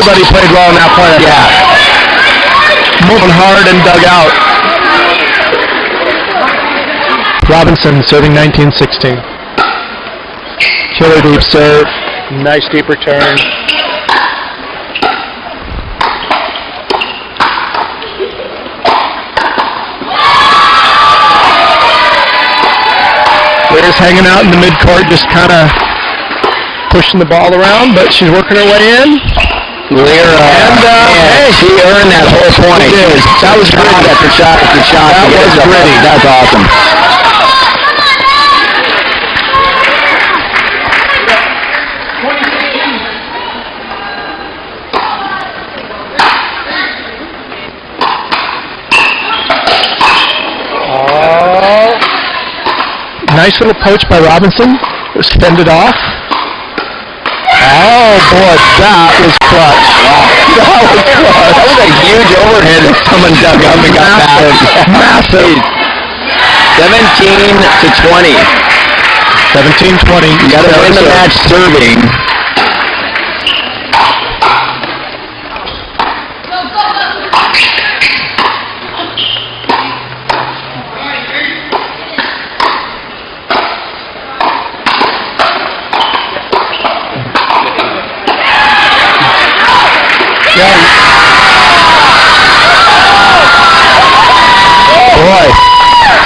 Everybody played well in that play. Yeah. Moving hard and dug out. Robinson serving 19-16. Killer deep serve. Nice deep return. Lear's hanging out in the midcourt, just kind of pushing the ball around, but she's working her way in. Lear, hey, she earned that whole point. That was gritty after shot after shot. That was gritty. That's awesome. Nice little poach by Robinson. It was fended off. Oh boy, that was clutch. Wow. That was clutch. That was a huge overhead that someone dug up and got batted. Massive. 17-20. 17-20. You got to win the match serving. Boy,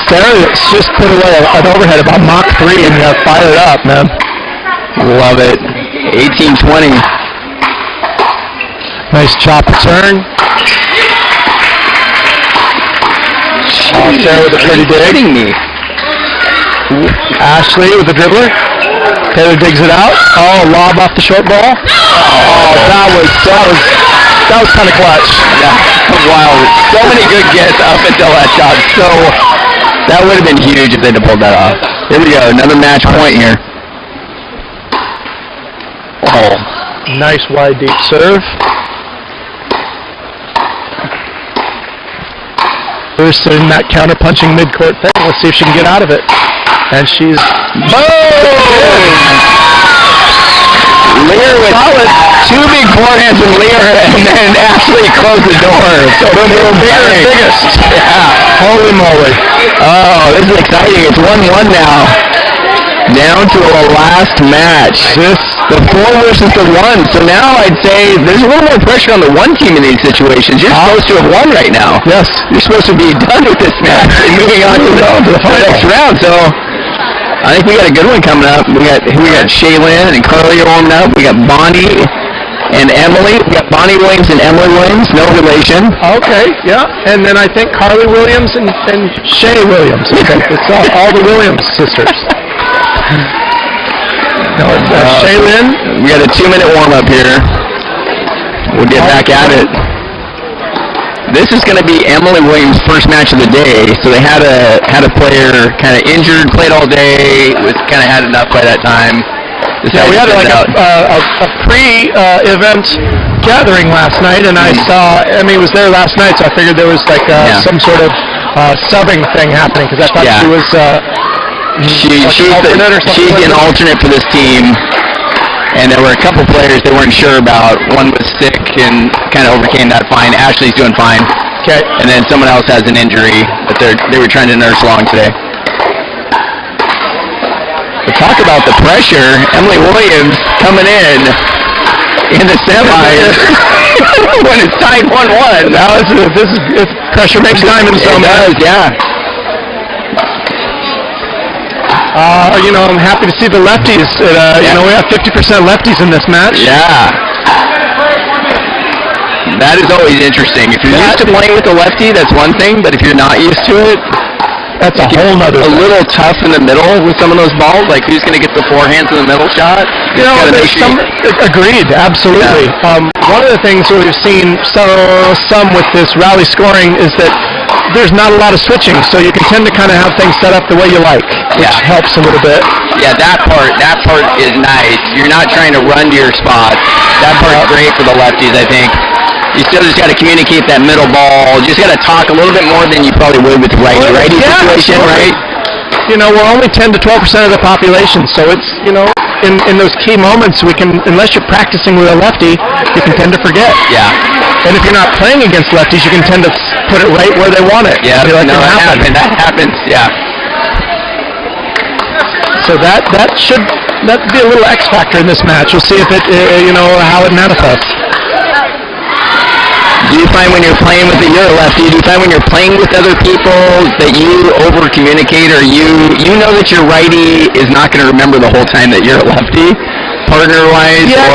Sarah just put away an overhead about Mach 3 and got fired up, man. Love it. 18-20. Nice chop return. Sarah with a pretty dig. Ashley with the dribbler. Taylor digs it out. Oh, lob off the short ball. Oh, that was kind of clutch. Yeah, wow. So many good gets up until that shot. So that would have been huge if they'd have pulled that off. Here we go, another match point here. Oh, nice wide deep serve. Lewis in that counter punching midcourt thing. Let's see if she can get out of it. And she's boom! Lear with two big forehands from Lear, and then Ashley closed the door. So boom, boom, biggest. Yeah. Holy moly. Oh, this is exciting. It's 1-1 now. Down to a last match. The 4 versus the 1. So now I'd say there's a little more pressure on the 1 team in these situations. You're supposed to have won right now. Yes. You're supposed to be done with this match and moving on to the next round. So I think we got a good one coming up. We got Shaylin and Carly warming up. We got Bonnie and Emily. We got Bonnie Williams and Emily Williams. No relation. Okay, yeah. And then I think Carly Williams and Shay Williams. Okay, it's all the Williams sisters. No, it's Shaylin. We got a 2-minute warm-up here. We'll get back at it. This is going to be Emily Williams' first match of the day. So they had a player kind of injured, played all day, was kind of had enough by that time. Yeah, we had like a pre-event gathering last night, and I saw Emmy was there last night, so I figured there was like some sort of subbing thing happening because I thought she was she's an alternate for this team. And there were a couple players they weren't sure about. One was sick and kind of overcame that fine. Ashley's doing fine. Okay. And then someone else has an injury that they were trying to nurse along today. But talk about the pressure. Emily Williams coming in the semis when it's tied 1-1. Now if pressure makes diamonds, so it does, yeah. I'm happy to see the lefties. We have 50% lefties in this match. Yeah. That is always interesting. If you're used to playing with a lefty, that's one thing, but if you're not used to it, that's a whole nother thing. A little tough in the middle with some of those balls, like who's going to get the forehands in the middle shot? Agreed, absolutely. Yeah. One of the things that we've seen some with this rally scoring is that there's not a lot of switching, so you can tend to kind of have things set up the way you like, which helps a little bit. Yeah, that part is nice. You're not trying to run to your spot. That part's great for the lefties, I think. You still just got to communicate that middle ball. You just got to talk a little bit more than you probably would with the righty situation, right? We're only 10 to 12% of the population, so it's, in those key moments, unless you're practicing with a lefty, you can tend to forget. Yeah. And if you're not playing against lefties, you can tend to put it right where they want it. Yeah, like, no, that happens, yeah. So that should be a little X factor in this match. We'll see if it, how it manifests. Do you find when you're playing with you're a lefty, do you find when you're playing with other people that you over-communicate, or you know that your righty is not going to remember the whole time that you're a lefty, partner-wise? Yeah,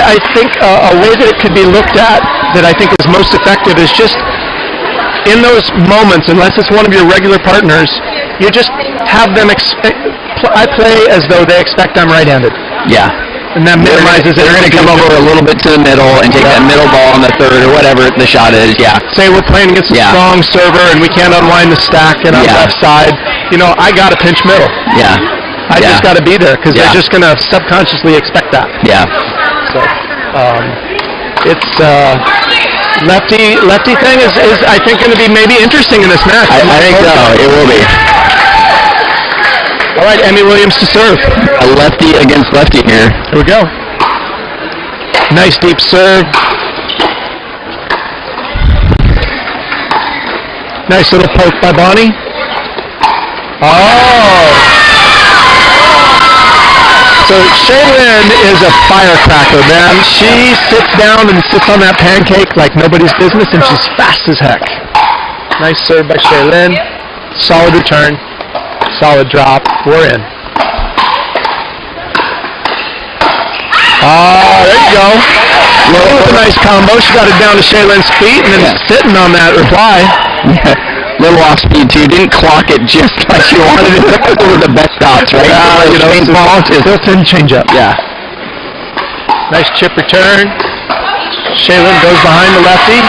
I think a way that it could be looked at that I think is most effective is just in those moments, unless it's one of your regular partners, you just have them I play as though they expect I'm right-handed. Yeah. And that minimizes it. They're going to come over a little bit to the middle and take that middle ball on the third or whatever the shot is. Yeah. Say we're playing against a strong server and we can't unwind the stack and on the left side. I got to pinch middle. Yeah. I just got to be there because they're just going to subconsciously expect that. Yeah. So it's lefty thing is I think going to be maybe interesting in this match. I think so. It will be. All right, Emmy Williams to serve. A lefty against lefty here. Here we go. Nice deep serve. Nice little poke by Bonnie. Oh! So Shaylin is a firecracker, man. She sits down and sits on that pancake like nobody's business, and she's fast as heck. Nice serve by Shaylin. Solid return. Solid drop. We're in. There you go. With a nice combo. She got it down to Shaylin's feet and then sitting on that reply. Little off speed too. Didn't clock it just like she wanted it. Those were the best stops, right? Built-in change-up. Yeah. Nice chip return. Shaylin goes behind the lefty.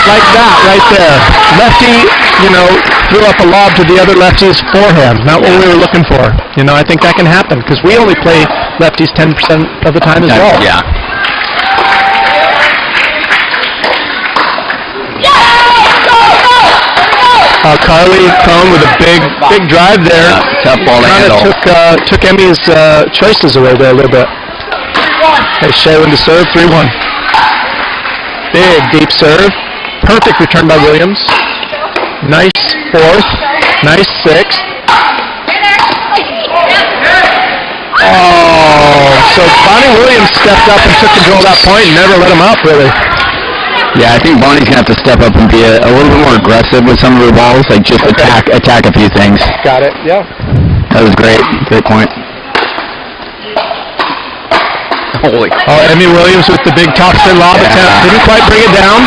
Like that, right there. Lefty, threw up a lob to the other lefty's forehand. Not what we were looking for. I think that can happen because we only play lefties 10% of the time as well. Yeah. Carly Cohn with a big drive there. Tough ball to handle. Took Emmy's choices away there a little bit. Hey, Shaylin to serve, 3-1. Big deep serve. Perfect return by Williams. Nice fourth. Nice sixth. Oh, so Bonnie Williams stepped up and took control of that point and never let him up, really. Yeah, I think Bonnie's going to have to step up and be a little bit more aggressive with some of her balls, like just attack a few things. Got it, yeah. That was great. Great point. Holy. Oh, Emmy Williams with the big topspin lob attempt. Didn't quite bring it down.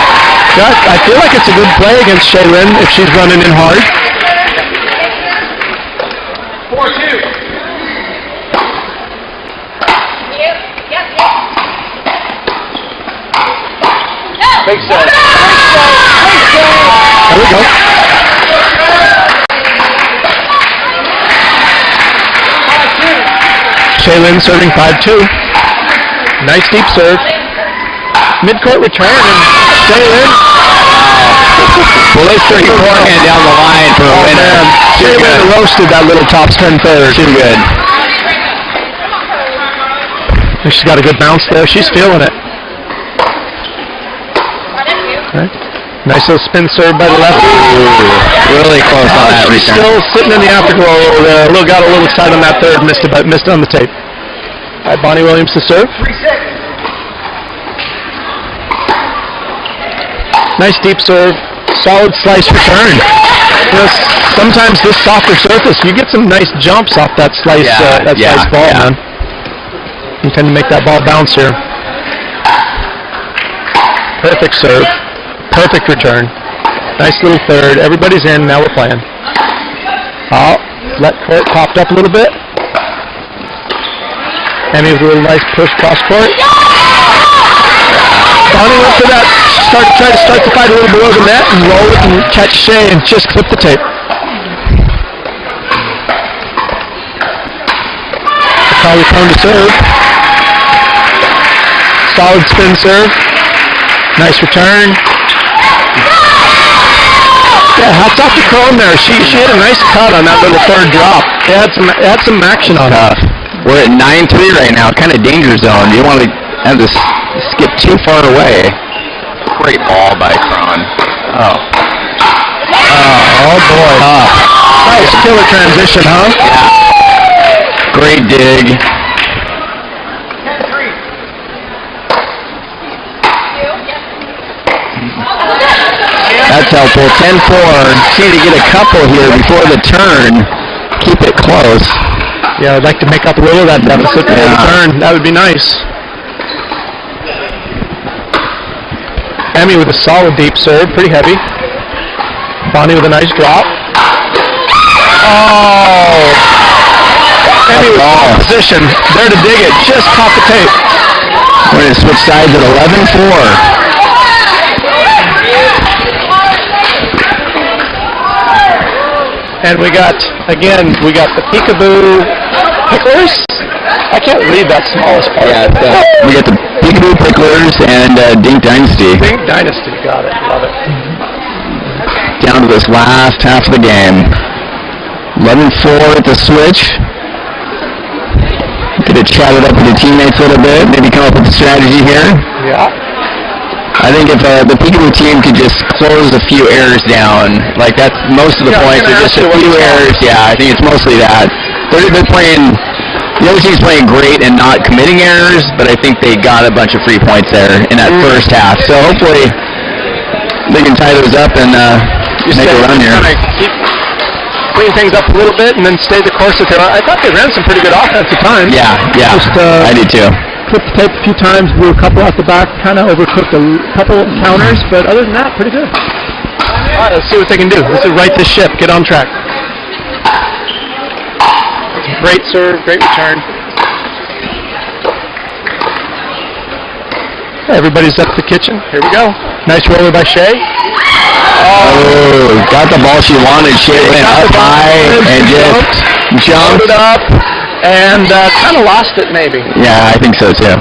I feel like it's a good play against Shaylin if she's running in hard. 4-2. Big serve. There we go. Shaylin serving 5-2. Nice deep serve. Mid-court return, and Shaylin. Blistering forehand down the line for a winner. Shaylin roasted that little topspin third. Too good. She's got a good bounce there. She's feeling it. Okay. Nice little spin serve by the lefty. Really close on that She's return. still sitting in the afterglow over there. Got a little excited on that third. Missed it on the tape. All right, Bonnie Williams to serve. 3-6. Nice deep serve, solid slice return. Sometimes this softer surface, you get some nice jumps off that slice, slice ball, man. You tend to make that ball bounce here. Perfect serve, perfect return. Nice little third. Everybody's in. Now we're playing. Oh, let court popped up a little bit. Emmy with a little nice push cross court. Bonnie went for that. Try to start the fight a little below the net and roll it and catch Shay and just clip the tape. Carly Cohn to serve. Solid spin serve. Nice return. Yeah, hats off to Crone there. She had a nice cut on that little third drop. It had some action on it. We're at 9-3 right now, kind of danger zone. You don't want to have this skip too far away. Great ball by Crone. Oh boy. Nice killer transition, huh? Yeah. Great dig. That's helpful. 10-4. See to get a couple here before the turn. Keep it close. Yeah, I'd like to make up a little of that deficit before the turn. That would be nice. Emmy with a solid deep serve, pretty heavy. Bonnie with a nice drop. Oh! Emmy with ball position. There to dig it. Just caught the tape. We're going to switch sides at 11-4. And we got the Peekaboo picklers. I can't read that smallest part. Yeah, we got the Peekaboo picklers and Dink Dynasty. Dink Dynasty, got it, love it. Down to this last half of the game. 11-4 at the switch. Could have chatted up with the teammates a little bit, maybe come up with a strategy here. Yeah. I think if the Peekaboo team could just close a few errors down, like that's most of the points are just a few errors. Yeah, I think it's mostly that. They're playing, the other team's playing great and not committing errors, but I think they got a bunch of free points there in that first half. So hopefully they can tie those up and make a run here. Keep clean things up a little bit and then stay the course that they are. I thought they ran some pretty good offense at times. Yeah, just, I did too. Clipped the tape a few times, blew a couple out the back, kind of overcooked a couple counters, but other than that, pretty good. All right, let's see what they can do. Let's right this ship, get on track. Great serve, great return. Hey, everybody's up to the kitchen. Here we go. Nice roller by Shay. Oh, got the ball she wanted. Shay went up high and just jumped up. And kind of lost it, maybe. Yeah, I think so, too.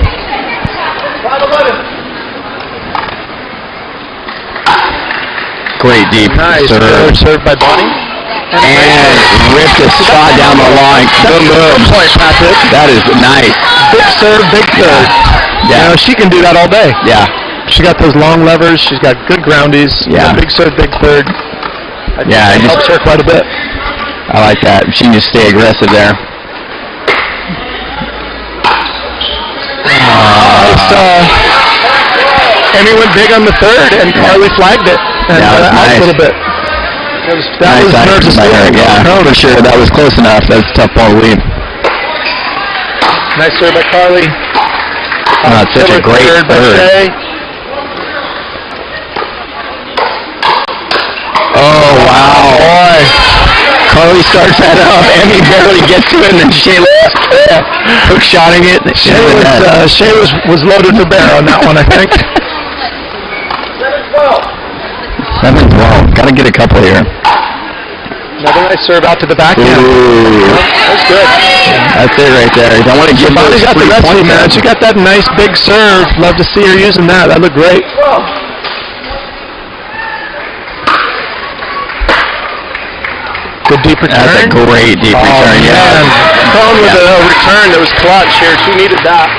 Great deep serve. Served by Bonnie. And ripped a shot down the line. Good move. That is nice. Big serve, big third. Yeah. You know, she can do that all day. Yeah. She got those long levers. She's got good groundies. Yeah. Big serve, big third. Yeah, it helps her quite a bit. I like that. She can just stay aggressive there. Emmy went big on the third, and Carly flagged it. And that was nice. A little bit. That was nervous by her. Yeah, for sure. That was close enough. That's a tough ball to lead. Nice serve by Carly. That's such a great third. Oh, wow. Boy. Carly starts that up. Emmy barely gets to it, and then Shayla hook-shotting it. Shay was loaded for bear on that one, I think. 7-12. Got to get a couple here. Another nice serve out to the backhand. Ooh. That's good. That's it right there. You don't want to give those 3 points, man. She got that nice big serve. Love to see her using that. That looked great. Good deep return. That's a great deep return, yeah. Crone with a return that was clutch here. She needed that.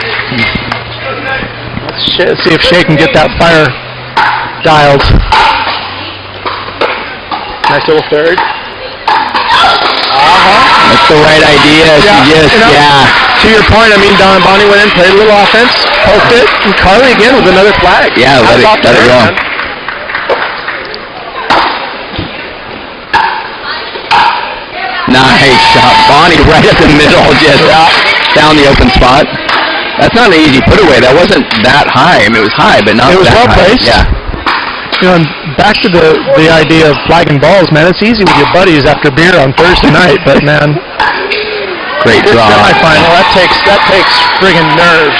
Let's see if Shay can get that fire dialed. Nice little third. That's the right idea. To your point, I mean, Bonnie went in, played a little offense, poked it, and Carly again with another flag. Yeah, let it go. Man. Nice shot. Bonnie right at the middle, just found the open spot. That's not an easy put away. That wasn't that high. I mean, it was high, but not that high. It was well placed. Yeah. You know, and back to the idea of flagging balls, man. It's easy with your buddies after beer on Thursday night, but man, great draw. Semifinal. That takes friggin' nerves.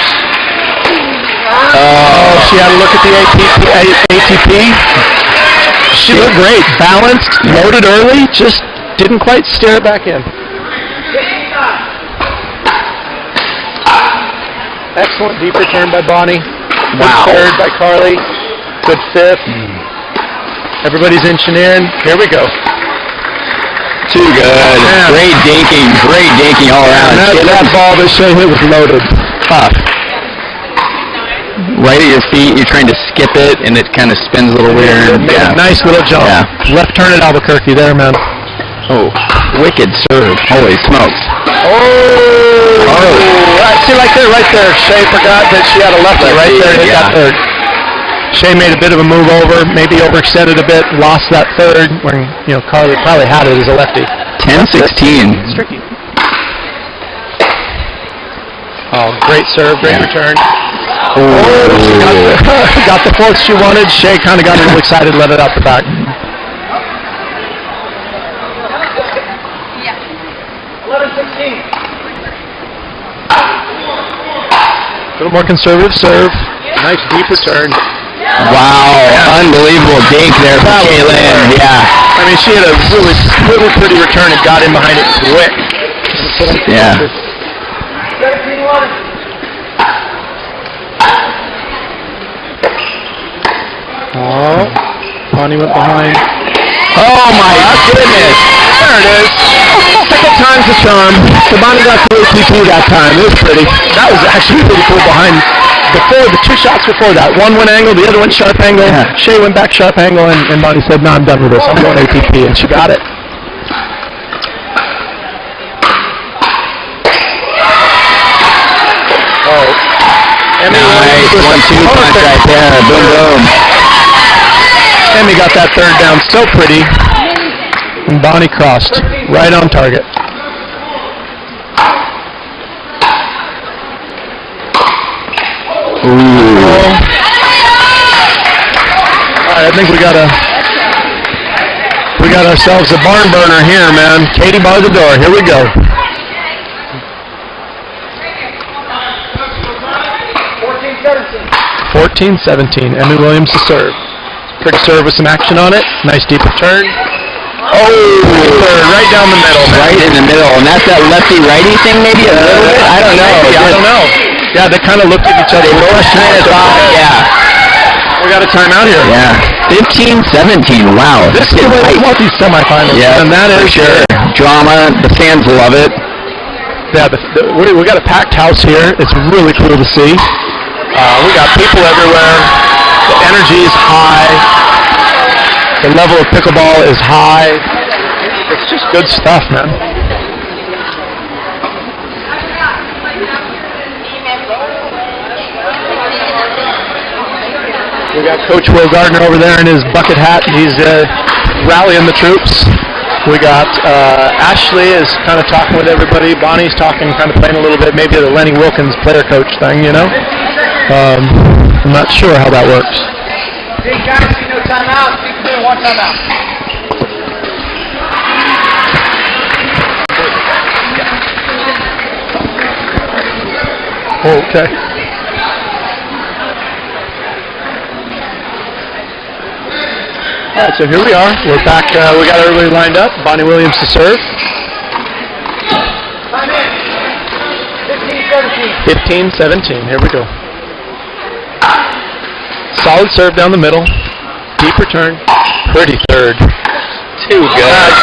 Oh, she had a look at the ATP. She looked great, balanced, loaded early, just didn't quite steer it back in. Excellent deep return by Bonnie. Good third by Carly. Good fifth. Everybody's inching in. Here we go. Too good. Yeah. Great dinking all around. That ball that Shay hit was loaded. Tough. Right at your feet, you're trying to skip it, and it kind of spins a little weird. Yeah. Nice little jump. Yeah. Left turn at Albuquerque there, man. Oh, wicked serve. Holy smokes. See, right there. Shay forgot that she had a lefty right there. Hit that third. Shay made a bit of a move over, maybe overextended a bit, lost that third when, Carly probably had it as a lefty. 10-16. It's tricky. Oh, great serve, great return. She got the fourth she wanted. Shay kind of got a little excited, let it out the back. 11-16. A little more conservative serve. Nice deep return. Wow, unbelievable dink there for Kaylin. Yeah. I mean, she had a really pretty return and got in behind it quick. Yeah. 17-11. Oh, Bonnie went behind. Oh my goodness. There it is. Second time's the charm. So Bonnie got to ATP that time. It was pretty. That was actually pretty cool behind. Before, the two shots before that. One went angle, the other went sharp angle. Yeah. Shay went back sharp angle, and Bonnie said, no, I'm done with this. I'm going ATP, and she got it. Oh. Nice 1-2 punch right there. Boom, boom. Emmy got that third down so pretty. And Bonnie crossed. Right on target. Ooh. Alright, I think we got ourselves a barn burner here, man. Katie bar the door. Here we go. 14-17. Emmy Williams to serve. Pretty serve with some action on it. Nice deep return. Oh, right down the middle. Right in the middle. And that's that lefty-righty thing maybe a little bit? I don't know. I don't know. Yeah, they kind of looked at each other. Yeah. We got a timeout here. Yeah. 15-17. Wow. This is the way we want these semifinals. Yeah, and that is sure. Drama. The fans love it. Yeah, we got a packed house here. It's really cool to see. We got people everywhere. The energy is high. The level of pickleball is high. It's just good stuff, man. We got Coach Will Gardner over there in his bucket hat. He's rallying the troops. We got Ashley is kind of talking with everybody. Bonnie's talking, kind of playing a little bit, maybe the Lenny Wilkins player coach thing, I'm not sure how that works. Dink Dynasty, no timeout. Peekaboo, one timeout. Okay. All right, so here we are. We're back. We got everybody lined up. Bonnie Williams to serve. Time in. 15-17. 15-17. Here we go. Solid serve down the middle. Deep return. Pretty third. Too good.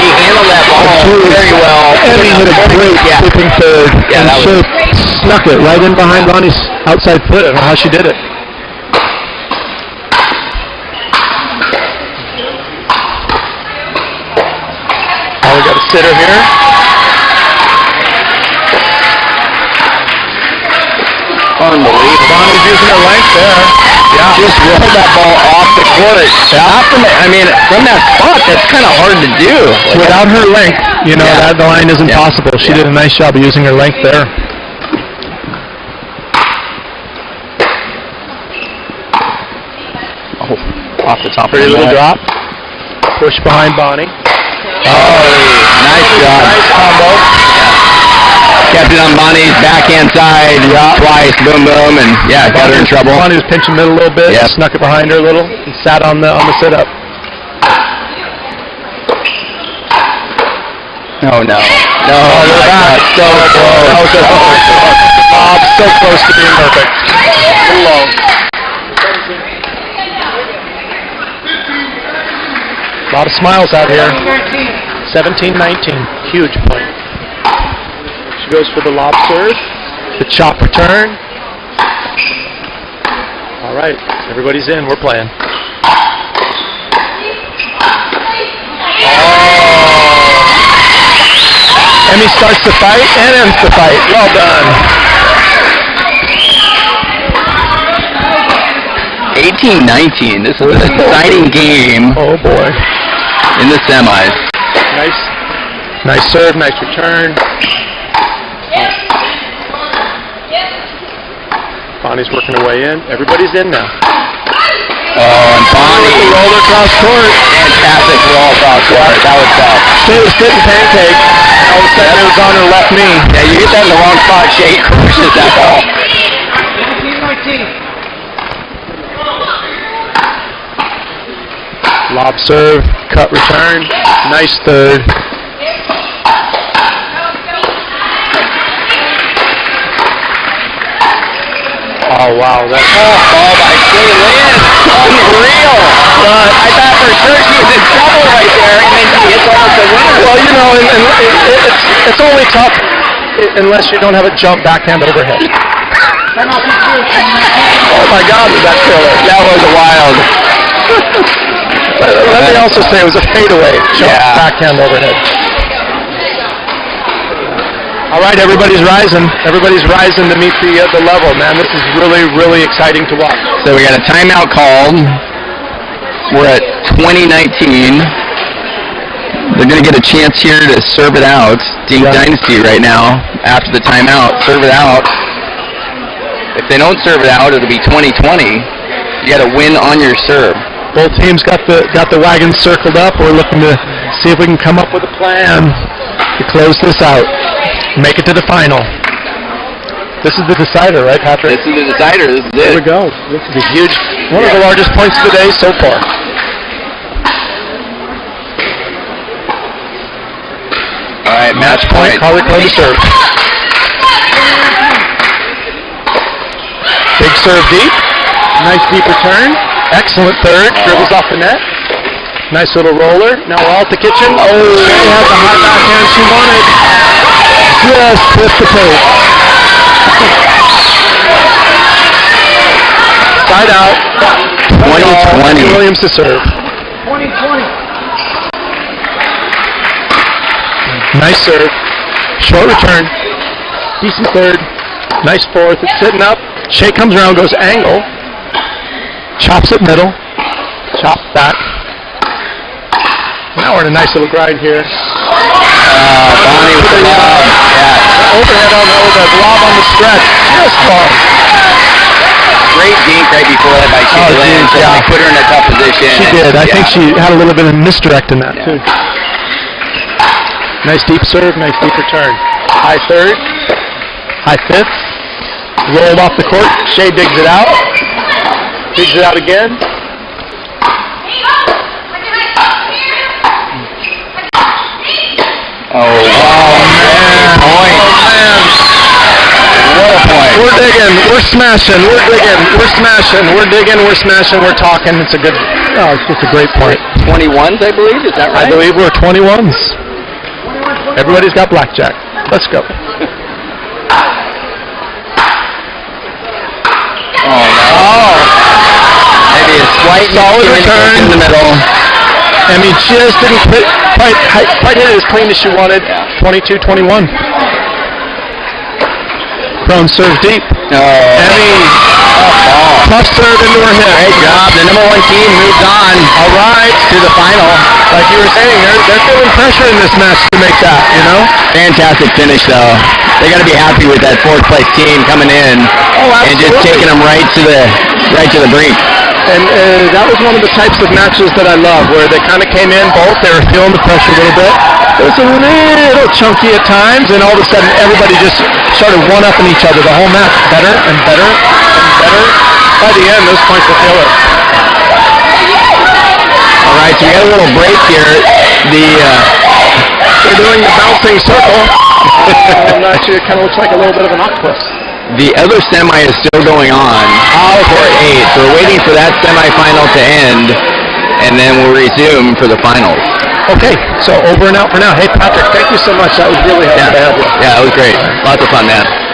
He handled that ball very well. And he hit a great flipping third. Yeah, that was... snuck it right in behind Bonnie's outside foot. I don't know how she did it. We got a sitter here. Unbelievable. Bonnie's using her length there. Yeah. Just rolled that ball off the court. Not from that spot, that's kind of hard to do. Without her length, that the line isn't possible. She did a nice job of using her length there. Oh, off the top. Pretty little drop. Push behind Bonnie. Oh, nice shot. Nice combo. Kept it on Bonnie's backhand side twice, boom, boom, and got her in trouble. Bonnie was pinching middle a little bit, snuck it behind her a little, and sat on the sit-up. Oh, no. No, So close. Bob, so close to being perfect. Too low. lot of smiles out here. 19. 17-19. Huge point. She goes for the lob serve. The chop return. All right. Everybody's in. We're playing. Oh. Emmy starts the fight and ends the fight. Well done. 18-19. This is an exciting game. Oh boy. In the semis. Nice serve, nice return. Bonnie's working her way in. Everybody's in now. Oh, and Bonnie. Roller cross court. Fantastic roll across court. That was tough. She was sitting pancake. All of a sudden it was on her left knee. Yeah, you get that in the wrong spot, Shay crushes that ball. 19. Lob serve, cut return. Nice third. Oh wow, that's ball by Shay Lynn. Unreal. But I thought for sure she was in trouble right there, and then she hits almost a winner. well, you know, it's only tough unless you don't have a jump backhand overhead. Oh my God, was that killer? That was wild. Let me also say it was a fadeaway jump backhand overhead. All right, everybody's rising. Everybody's rising to meet the level, man. This is really, really exciting to watch. So we got a timeout called. We're at 2019. They're going to get a chance here to serve it out. Dink Dynasty right now, after the timeout, serve it out. If they don't serve it out, it'll be 2020. You got to win on your serve. Both teams got the wagons circled up. We're looking to see if we can come up with a plan to close this out. Make it to the final. This is the decider, right, Patrick? This is the decider. This is it. Here we go. This is a huge, one of the largest points of the day so far. All right, match point. Carly Clone to serve. Big serve deep. Nice deep return. Excellent third. Dribbles off the net. Nice little roller. Now we're all at the kitchen. Oh, she has the high backhand she wanted. Just clipped the tape. Side out. 2020. Williams to serve. 20. Nice serve. Short return. Decent third. Nice fourth. It's sitting up. Shea comes around, goes angle. Chops it middle. Chops back. Now we're in a nice little grind here. Bonnie with the lob. Yeah. Overhead on the lob on the stretch. Just far. Great dink right before that by Shay Lynn. So they put her in a tough position. She did. I think she had a little bit of misdirect in that, too. Nice deep serve, nice deep return. High third. High fifth. Rolled off the court. Shea digs it out. Digs it out again. Oh, wow, man. Point. Oh, man. What a point. We're digging. We're smashing. We're digging. We're smashing. We're digging. We're smashing. We're talking. It's a good, it's just a great point. 21s, I believe. Is that right? I believe we're 21s. Everybody's got blackjack. Let's go. Oh, no. Maybe a slight solid return in the middle. I mean, just didn't quite hit it as clean as she wanted. 22-21. Crone serves deep. Emmy, tough serve into her hip. Great job. The number one team moves on. All right, to the final. Like you were saying, they're feeling pressure in this match to make that, you know? Fantastic finish, though. They got to be happy with that fourth place team coming in and just taking them right to the brink. And that was one of the types of matches that I love, where they kind of came in both. They were feeling the pressure a little bit. It was a little chunky at times, and all of a sudden everybody just started one-upping each other. The whole match better and better and better. By the end, those points were killer. All right, so we got a little break here. They're doing the bouncing circle. Actually, it kind of looks like a little bit of an octopus. The other semi is still going on. For 8. So we're waiting for that semifinal to end. and then we'll resume for the finals. Okay, so over and out for now. Hey, Patrick, thank you so much. That was really helpful to have you. Yeah, it was great. Lots of fun, man.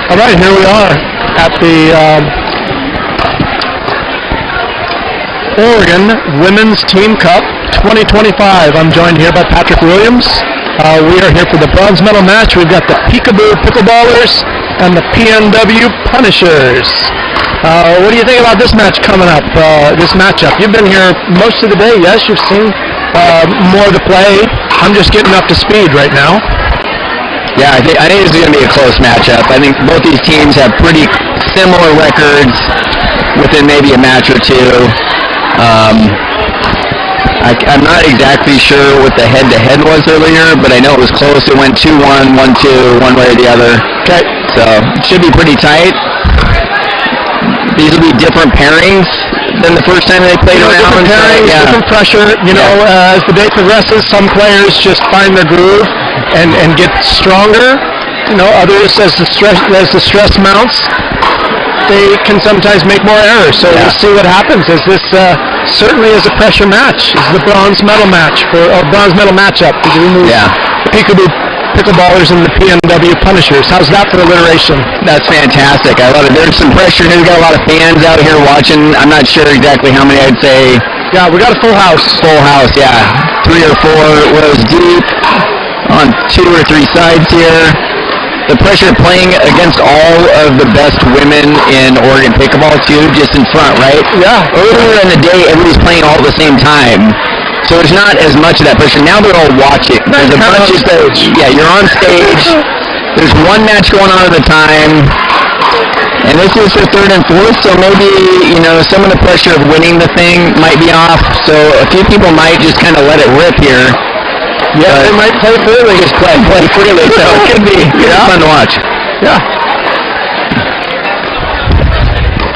All right, here we are at the Oregon Women's Team Cup 2025. I'm joined here by Patrick Williams. We are here for the bronze medal match. We've got the Peekaboo Pickleballers and the PNW Punishers. What do you think about this match coming up, this matchup? You've been here most of the day, yes? You've seen more to play. I'm just getting up to speed right now. Yeah, I think this is going to be a close matchup. I think both these teams have pretty similar records within maybe a match or two. I'm not exactly sure what the head-to-head was earlier, but I know it was close. It went 2-1, 1-2, one way or the other. Okay. So it should be pretty tight. These will be different pairings than the first time they played around. Different pairings, different pressure. You know, as the day progresses, some players just find their groove and get stronger. You know, others, as the stress mounts, they can sometimes make more errors. So we'll see what happens. As this certainly is a pressure match. This is the bronze medal match bronze medal matchup. Peekaboo Pickleballers and the PNW Punishers. How's that for alliteration? That's fantastic. I love it. There's some pressure. We've got a lot of fans out here watching. I'm not sure exactly how many I'd say. Yeah, we got a full house. Full house, yeah. 3 or 4 rows deep on 2 or 3 sides here. The pressure playing against all of the best women in Oregon pickleball too, just in front, right? Yeah. Earlier in the day, everybody's playing all at the same time. So there's not as much of that pressure. Now they're all watching. There's a bunch of stage. Yeah, you're on stage. There's one match going on at a time. And this is the 3rd and 4th, so maybe, you know, some of the pressure of winning the thing might be off. So a few people might just kind of let it rip here. Yeah, they might play freely. Just play freely, so it could be fun to watch. Yeah.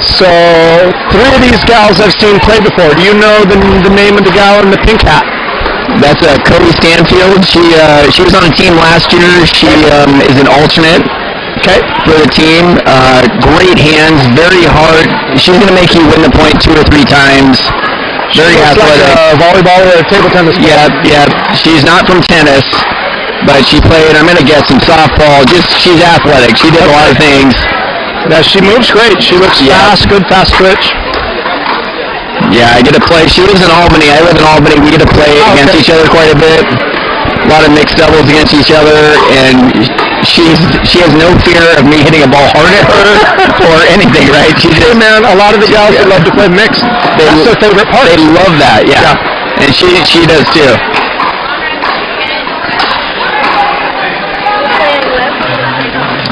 So, 3 of these gals I've seen play before. Do you know the name of the gal in the pink hat? That's Cody Stanfield. She was on the team last year. She is an alternate for the team. Great hands, very hard. She's going to make you win the point 2 or 3 times. Very athletic. Like a volleyball or a table tennis player. Yeah. She's not from tennis, but she played, I'm going to guess, some softball. She's athletic. She did a lot of things. Yeah, she moves great. She looks fast, good fast twitch. Yeah, I get to play. She lives in Albany. I live in Albany. We get to play against each other quite a bit. A lot of mixed doubles against each other, and she has no fear of me hitting a ball hard at her or anything, right? Hey man, a lot of the gals that love to play mixed, that's their favorite part. They love that, yeah. And she does too.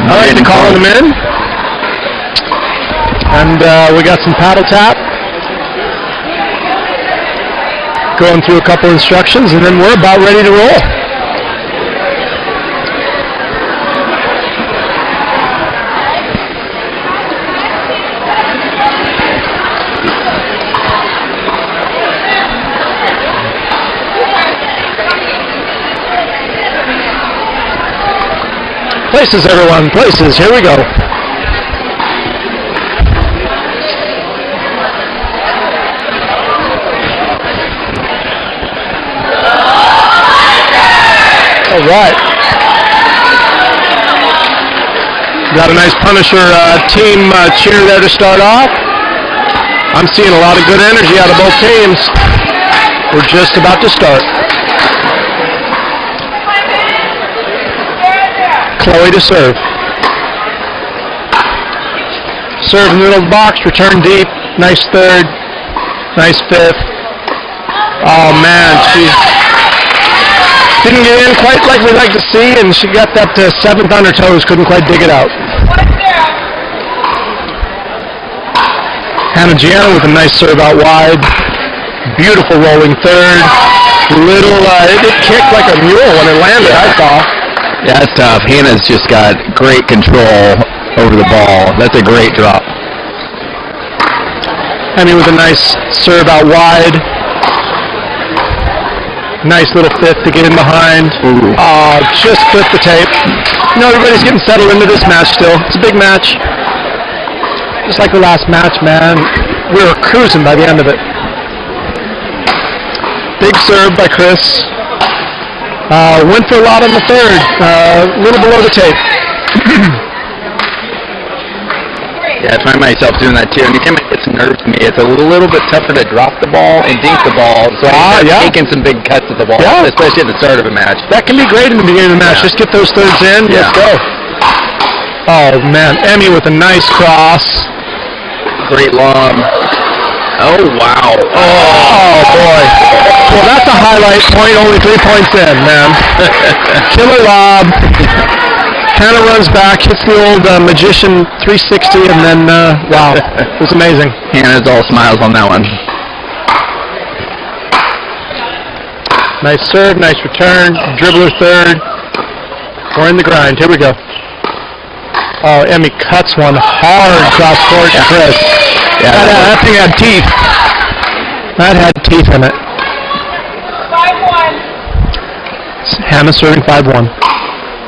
All right, calling them in. And we got some paddle tap. Going through a couple instructions, and then we're about ready to roll. Places, everyone, places. Here we go. All right. Got a nice Punisher team cheer there to start off. I'm seeing a lot of good energy out of both teams. We're just about to start. Chloe to serve. Serve in the middle of the box, return deep. Nice 3rd. Nice 5th. Oh man, she didn't get in quite like we'd like to see, and she got that 7th on her toes, couldn't quite dig it out. Hannah Gianna with a nice serve out wide. Beautiful rolling 3rd. It kicked like a mule when it landed, I thought. Yeah, that's tough. Hannah's just got great control over the ball. That's a great drop. Henny with a nice serve out wide. Nice little 5th to get in behind. Just clipped the tape. You know, everybody's getting settled into this match still. It's a big match. Just like the last match, man. We were cruising by the end of it. Big serve by Chris. Went for a lot on the 3rd. A little below the tape. Yeah, I find myself doing that too. Anytime it gets nerves to me, it's a little bit tougher to drop the ball and dink the ball. So I'm taking some big cuts at the ball, especially at the start of a match. That can be great in the beginning of the match. Just get those thirds in. Let's go. Oh, man. Emmy with a nice cross. Great lob. Oh, wow. Oh, boy. Well, that's a highlight point. Only 3 points in, man. Killer lob. Hannah runs back, hits the old magician 360, and then, wow, it was amazing. Hannah's all smiles on that one. Nice serve, nice return, dribbler third. We're in the grind. Here we go. Oh, Emmy cuts one hard cross court to Chris. Yeah, that thing had teeth. That had teeth in it. 5-1. Hannah serving 5-1.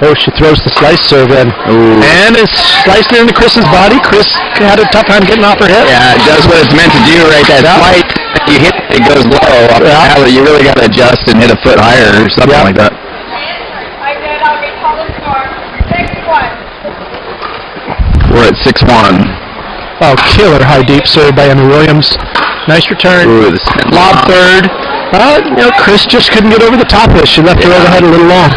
Oh, she throws the slice serve in. Ooh. And it's sliced into Chris's body. Chris had a tough time getting off her hip. Yeah, it does what it's meant to do, right? That slice, you hit it goes low. You really got to adjust and hit a foot higher or something like that. I did. I'll recall the score. 6-1. We're at 6-1. Oh, killer high deep serve by Emmy Williams. Nice return. Ooh, lob third. Chris just couldn't get over the top of it. She left her overhead a little long.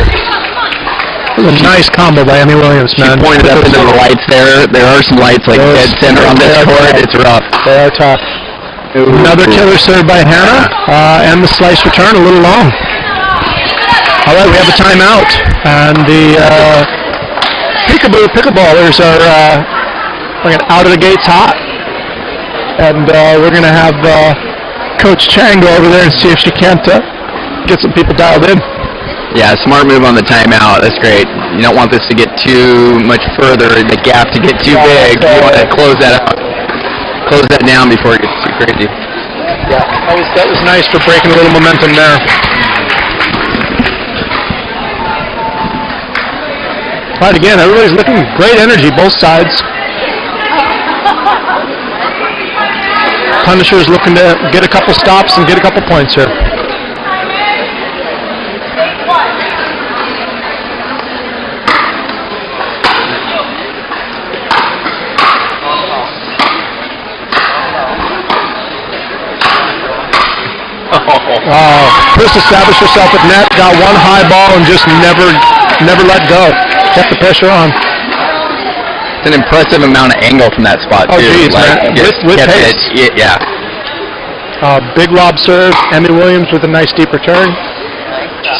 It was a nice combo by Emmy Williams, man. She pointed up into the lights there. There are some lights like dead center on this court. It's rough. They are tough. Another killer serve by Hannah, and the slice return a little long. All right, we have a timeout, and the Peekaboo pickleballers are out of the gates hot, and we're going to have Coach Chang go over there and see if she can't get some people dialed in. Yeah, smart move on the timeout. That's great. You don't want this to get too much further, the gap to get too big. You want to close that out. Close that down before it gets too crazy. Yeah, that was nice for breaking a little momentum there. All right, again, everybody's looking great energy, both sides. Punisher's looking to get a couple stops and get a couple points here. Chris established herself at net, got one high ball and just never let go. Kept the pressure on. It's an impressive amount of angle from that spot, too. Oh, geez, man. With pace. Yeah. Big lob serve. Emmy Williams with a nice deep return.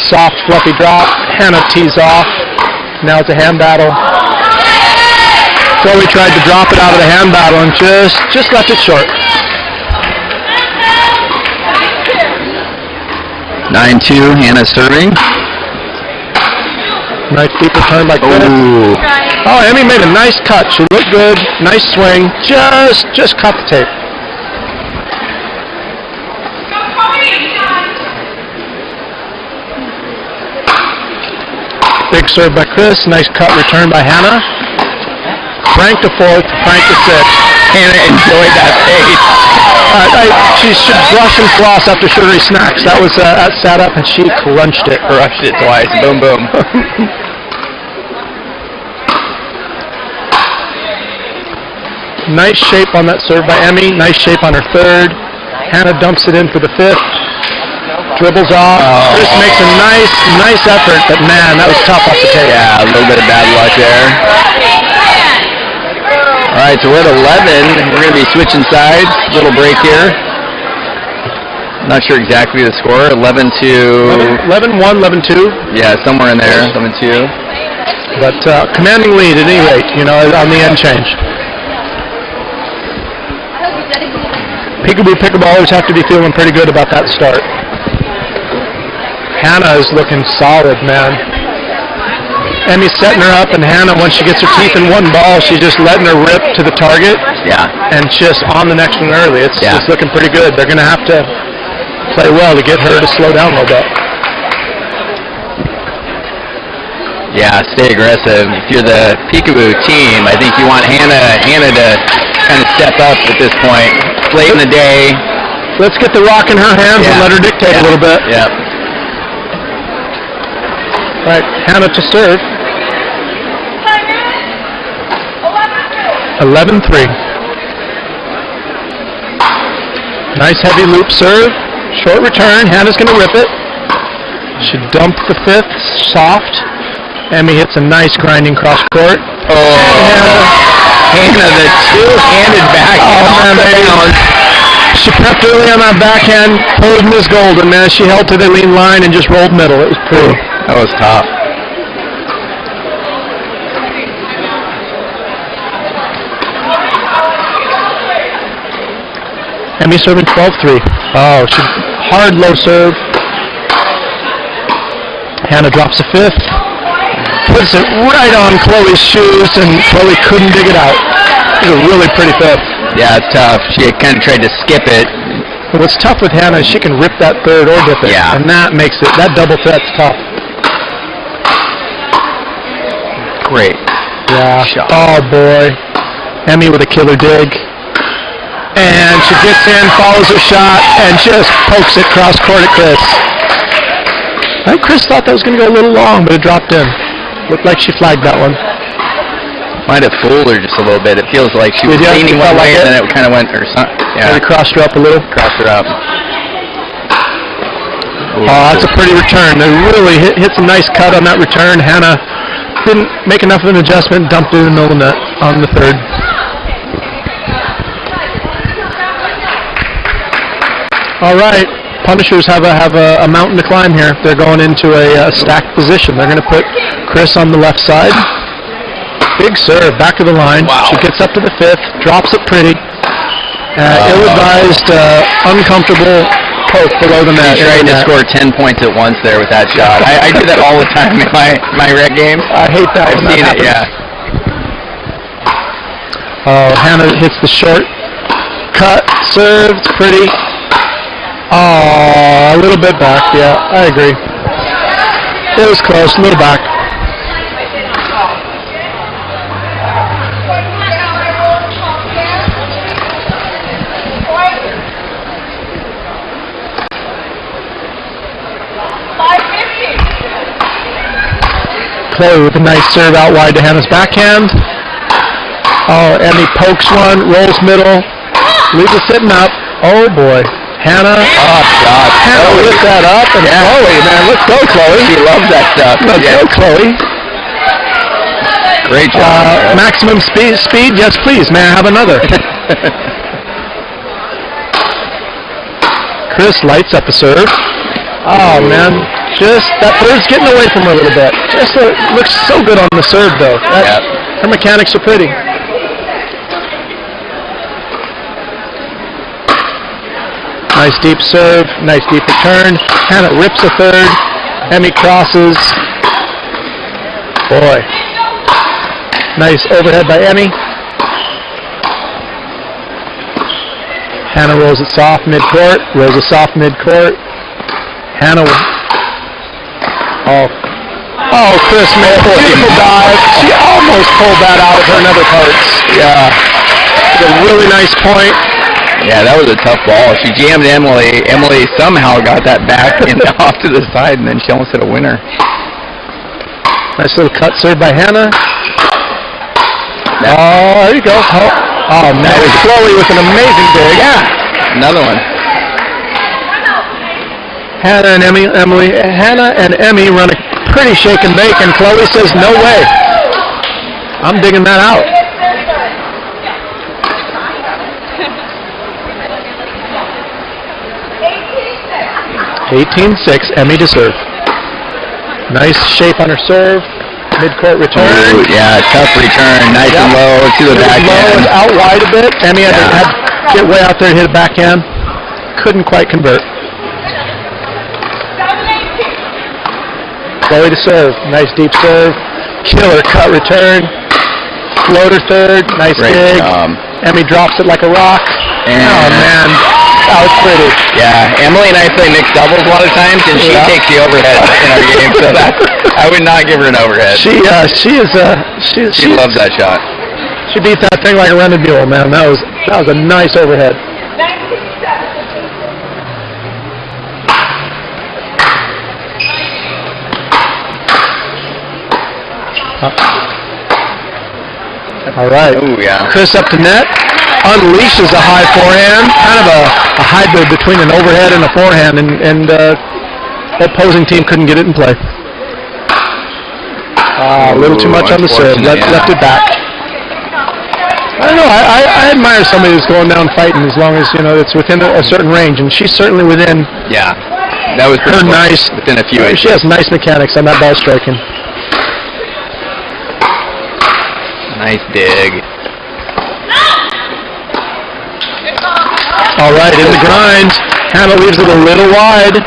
Soft, fluffy drop. Hannah tees off. Now it's a hand battle. Chloe tried to drop it out of the hand battle and just left it short. 9-2, Hannah serving. Nice deep return by Chris. Ooh. Oh, Emmy made a nice cut. She looked good. Nice swing. Just cut the tape. Big serve by Chris. Nice cut return by Hannah. Frank to fourth. Frank to sixth. Hannah enjoyed that pace. She should brush and floss after sugary snacks. That was sat up and she crunched it. Crushed it twice. Boom, boom. Nice shape on that serve by Emmy. Nice shape on her third. Hannah dumps it in for the fifth. Dribbles off. Chris makes a nice effort, but man, that was tough off the tape. Yeah, a little bit of bad luck there. All right, so we're at 11. We're going to be switching sides. Little break here. Not sure exactly the score. 11-1, 11-2. Yeah, somewhere in there. 11-2. But commanding lead at any rate, on the end change. Peekaboo pickleballers have to be feeling pretty good about that start. Hannah is looking solid, man. Emmy's setting her up, and Hannah, once she gets her teeth in one ball, she's just letting her rip to the target. Yeah. And just on the next one early. It's looking pretty good. They're going to have to play well to get her to slow down a little bit. Yeah, stay aggressive. If you're the Peekaboo team, I think you want Hannah to kind of step up at this point. Late in the day. Let's get the rock in her hands and let her dictate a little bit. Yeah. All right, Hannah to serve. 11-3. Nice heavy loop serve. Short return. Hannah's going to rip it. She dumped the fifth. Soft. Emmy hits a nice grinding cross court. Hannah, the two-handed backhand. She prepped early on that backhand. Posed Miss Golden, man. She held to the lean line and just rolled middle. It was pretty. That was top. Emmy serving 12-3. Oh, she hard low serve. Hannah drops a fifth. Puts it right on Chloe's shoes, and Chloe couldn't dig it out. It was a really pretty fifth. Yeah, it's tough. She kind of tried to skip it. But what's tough with Hannah is she can rip that third or dip it. Yeah. And that makes it, that double threat's tough. Great. Yeah. Shot. Oh, boy. Emmy with a killer dig. And she gets in, follows her shot, and just pokes it cross court at Chris. I think Chris thought that was going to go a little long, but it dropped in. Looked like she flagged that one. Might have fooled her just a little bit. It feels like she was leaning one way, and then it kind of went, or something. Yeah. Maybe crossed her up a little. Crossed her up. Ooh, Oh, that's a pretty return. It really hits a nice cut on that return. Hannah didn't make enough of an adjustment, dumped it in the middle of the net on the third. All right, Punishers have a mountain to climb here. They're going into a stacked position. They're going to put Chris on the left side. Big serve, back of the line. Wow. She gets up to the fifth, drops it pretty. Ill-advised, uncomfortable poke below the net. She tried to score 10 points at once there with that shot. I do that all the time in my rec games. I hate that. I've seen it, yeah. Oh, Hannah hits the short cut, serves pretty. Oh, a little bit back, yeah, I agree. It was close, a little back. Chloe with a nice serve out wide to Hannah's backhand. Oh, Emmy pokes one, rolls middle, leaves it sitting up. Oh boy. Hannah, God. Hannah lift that up, and Chloe, man, let's go, Chloe. She loves that stuff. Let's go, Chloe. Great job. Maximum speed, yes, please. May I have another? Chris lights up a serve. Oh man, just that bird's getting away from her a little bit. Just looks so good on the serve, though. Her mechanics are pretty. Nice deep serve, nice deep return. Hannah rips a third. Emmy crosses. Boy. Nice overhead by Emmy. Hannah rolls it soft mid-court. Rolls it soft mid-court. Hannah. Oh, Chris made a beautiful dive. She almost pulled that out of her nether parts. Yeah. It's a really nice point. Yeah, that was a tough ball. She jammed Emily. Emily somehow got that back and off to the side, and then she almost hit a winner. Nice little cut serve by Hannah. Oh, there you go. Oh man, Chloe with an amazing dig. Yeah, another one. Hannah and Emmy run a pretty shake and bake, and Chloe says, no way. I'm digging that out. 18-6, Emmy to serve. Nice shape on her serve. Mid-court return. Ooh, yeah, tough return. Nice and low to the backhand. Low and out wide a bit. Emmy had to get way out there and hit a backhand. Couldn't quite convert. Chloe to serve. Nice deep serve. Killer cut return. Floater third. Nice dig. Emmy drops it like a rock. And oh, man. That was pretty. Yeah, Emily and I play mixed doubles a lot of times, and she takes the overhead in our game, so I would not give her an overhead. She loves that shot. She beat that thing like a rented mule, man. That was a nice overhead. All right. Oh, yeah. Chris up to net. Unleashes a high forehand. Kind of a hybrid between an overhead and a forehand, and the opposing team couldn't get it in play. A little too much on the serve. Left it back. I don't know. I admire somebody who's going down fighting as long as, it's within a certain range, and she's certainly within. Yeah. That was her nice. Within a few inches. She has nice mechanics on that ball striking. Nice dig. All right, in the grind. Hannah leaves it a little wide,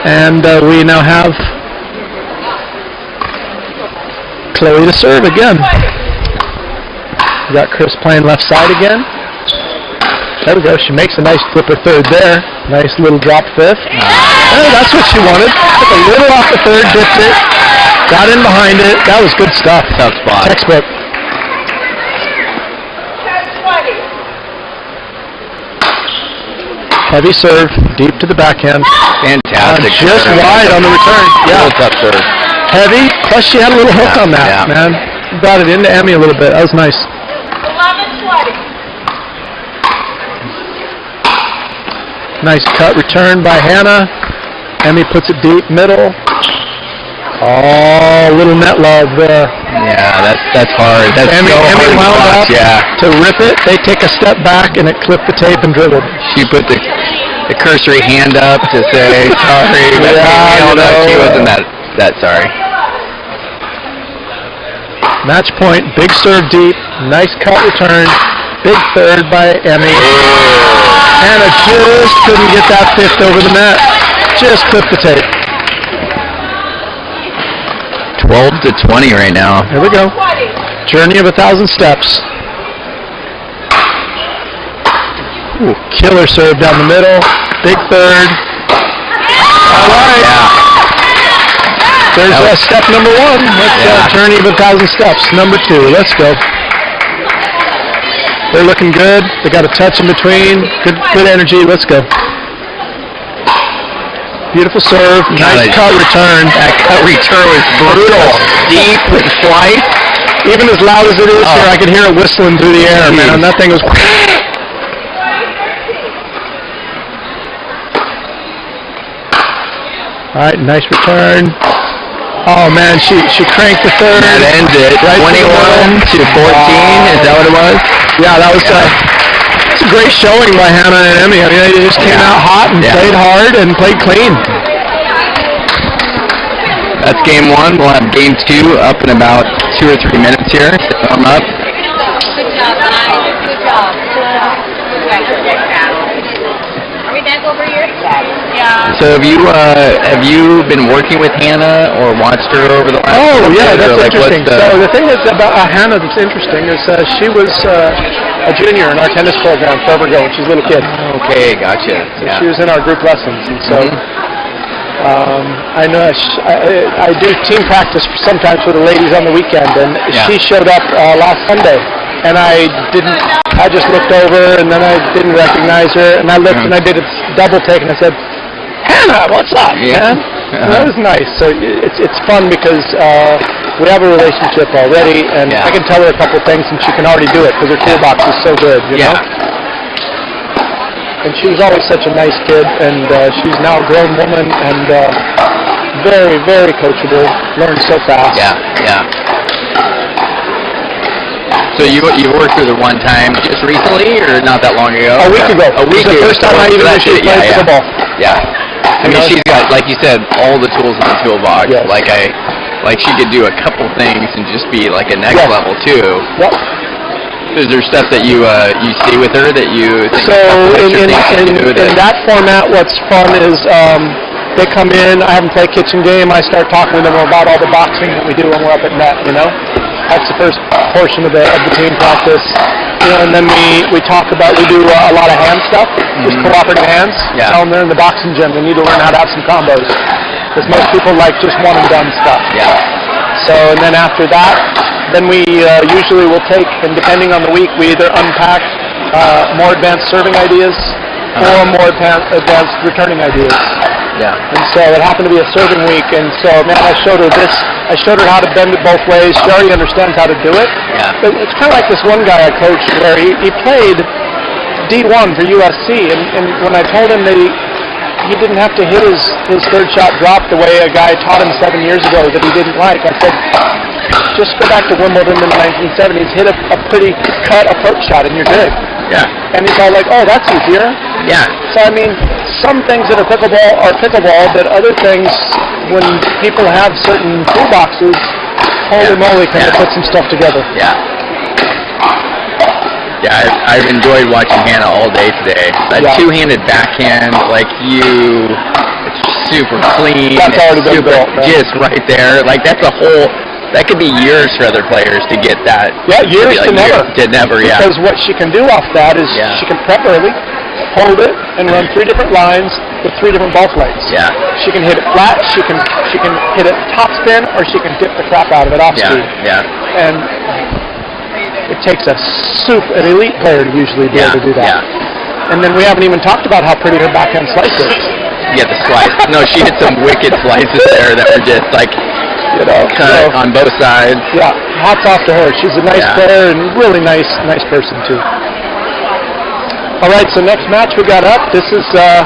and we now have Chloe to serve again. We got Chris playing left side again. There we go. She makes a nice flipper third there. Nice little drop fifth. Oh, that's what she wanted. Took a little off the third, dipped it, got in behind it. That was good stuff. Tough spot. Textbook. Heavy serve, deep to the backhand. Fantastic. Just wide on the return. Yeah. Tough serve. Heavy, plus she had a little hook on that, man. Brought it into Emmy a little bit. That was nice. 11-20. Nice cut return by Hannah. Emmy puts it deep, middle. Oh, little net love there. Yeah, that's hard. That's Emmy wound up to rip it. They take a step back, and it clipped the tape and dribbled. She put the cursory hand up to say sorry. She wasn't that sorry. Match point, big serve deep, nice cut return, big third by Emmy. Hannah just couldn't get that fifth over the net. Just clipped the tape. 12-20 right now. Here we go. Journey of 1,000 steps. Ooh, killer serve down the middle. Big third. All right. There's step number one. Let's journey of 1,000 steps. Number two. Let's go. They're looking good. They got a touch in between. Good energy. Let's go. Beautiful serve. Nice cut return. That cut return was brutal. Deep with slice. Even as loud as it is here, I could hear it whistling through the air, man. That thing was... All right, nice return. Oh, man, she cranked the third. That ends it. Right 21-14. Is that what it was? Yeah, that was... It's a great showing by Hannah and Emmy. I mean, they just came out hot and played hard and played clean. That's game one. We'll have game two up in about 2 or 3 minutes here. I'm up. Good job, guys. Good job. Are we back over here? Yeah. So have you been working with Hannah or watched her over the last? Oh yeah, that's interesting. So the thing is about Hannah that's interesting is she was a junior in our tennis program forever ago when she was a little kid. Okay, gotcha. So she was in our group lessons, and so I know I do team practice sometimes with the ladies on the weekend, and she showed up last Sunday, and I just looked over, and then I didn't recognize her, and I looked and I did a double take, and I said, Hannah, what's up, man? So that was nice. So it's fun because we have a relationship already, and I can tell her a couple things, and she can already do it because her toolbox is so good, you know? And she was always such a nice kid, and she's now a grown woman, and very, very coachable, learned so fast. So you worked with her one time just recently, or not that long ago? A week ago. A week ago. The first time I even knew she was playing pickleball. I mean, she's got, like you said, all the tools in the toolbox. Yes. Like she could do a couple things and just be like a next level too. Yep. Is there stuff that you see with her that you think? So in that format, what's fun is they come in. I haven't played kitchen game. I start talking to them about all the boxing that we do when we're up at net. You know, that's the first portion of the team practice. You know, and then we talk about, we do a lot of hand stuff, just cooperative hands. Tell them they're in the boxing gym. They need to learn how to have some combos. Because most people like just one and done stuff. So, and then after that, then we usually will take, and depending on the week, we either unpack more advanced serving ideas or more advanced returning ideas. Yeah. And so it happened to be a serving week, and so, man, I showed her this. I showed her how to bend it both ways. She already understands how to do it. Yeah. But it's kind of like this one guy I coached where he played D1 for USC, and when I told him that he didn't have to hit his third shot drop the way a guy taught him 7 years ago that he didn't like, I said, just go back to Wimbledon in the 1970s, hit a pretty cut approach shot, and you're good. Yeah. And he's all like, oh, that's easier. Yeah. So, I mean, some things that are pickleball, but other things, when people have certain toolboxes, holy moly, can they put some stuff together. Yeah. Yeah, I've enjoyed watching Hannah all day today. That two-handed backhand, like it's super clean. That's already been super, built, just right there. Like that could be years for other players to get that. Yeah, years to never. Because what she can do off that is she can prep early, hold it, and run 3 different lines with 3 different ball flights. Yeah. She can hit it flat, she can hit it top spin, or she can dip the crap out of it off speed. Yeah. And it takes an elite player to usually be able to do that. Yeah. And then we haven't even talked about how pretty her backhand slice is. Yeah, the slice. No, she hit some wicked slices there that were just like, cut on both sides. Yeah, hats off to her. She's a nice player and really nice person too. All right, so next match we got up. This is a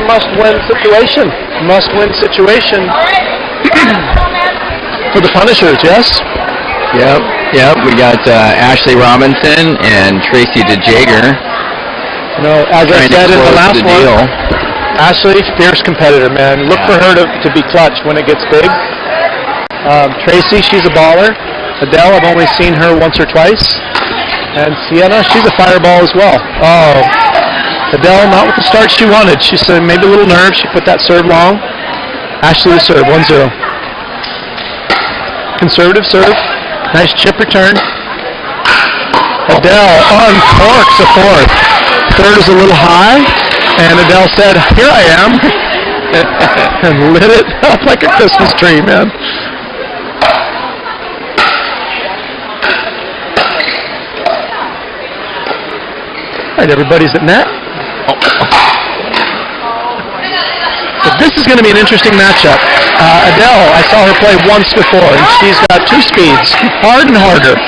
must-win situation. Must-win situation for the Punishers. Yes. Yep. We got Ashley Robinson and Tracy DeJager. As I said in the last one, Ashley, fierce competitor, man. Look for her to be clutch when it gets big. Tracy, she's a baller. Adele, I've only seen her once or twice. And Sienna, she's a fireball as well. Oh, Adele, not with the start she wanted. She said maybe a little nerve. She put that serve long. Ashley, the serve, 1-0. Conservative serve. Nice chip return. Adele uncorks a fourth. Third is a little high, and Adele said, "Here I am," and lit it up like a Christmas tree, man. All right, everybody's at net. But this is going to be an interesting matchup. Adele, I saw her play once before, and she's got 2 speeds, hard and harder.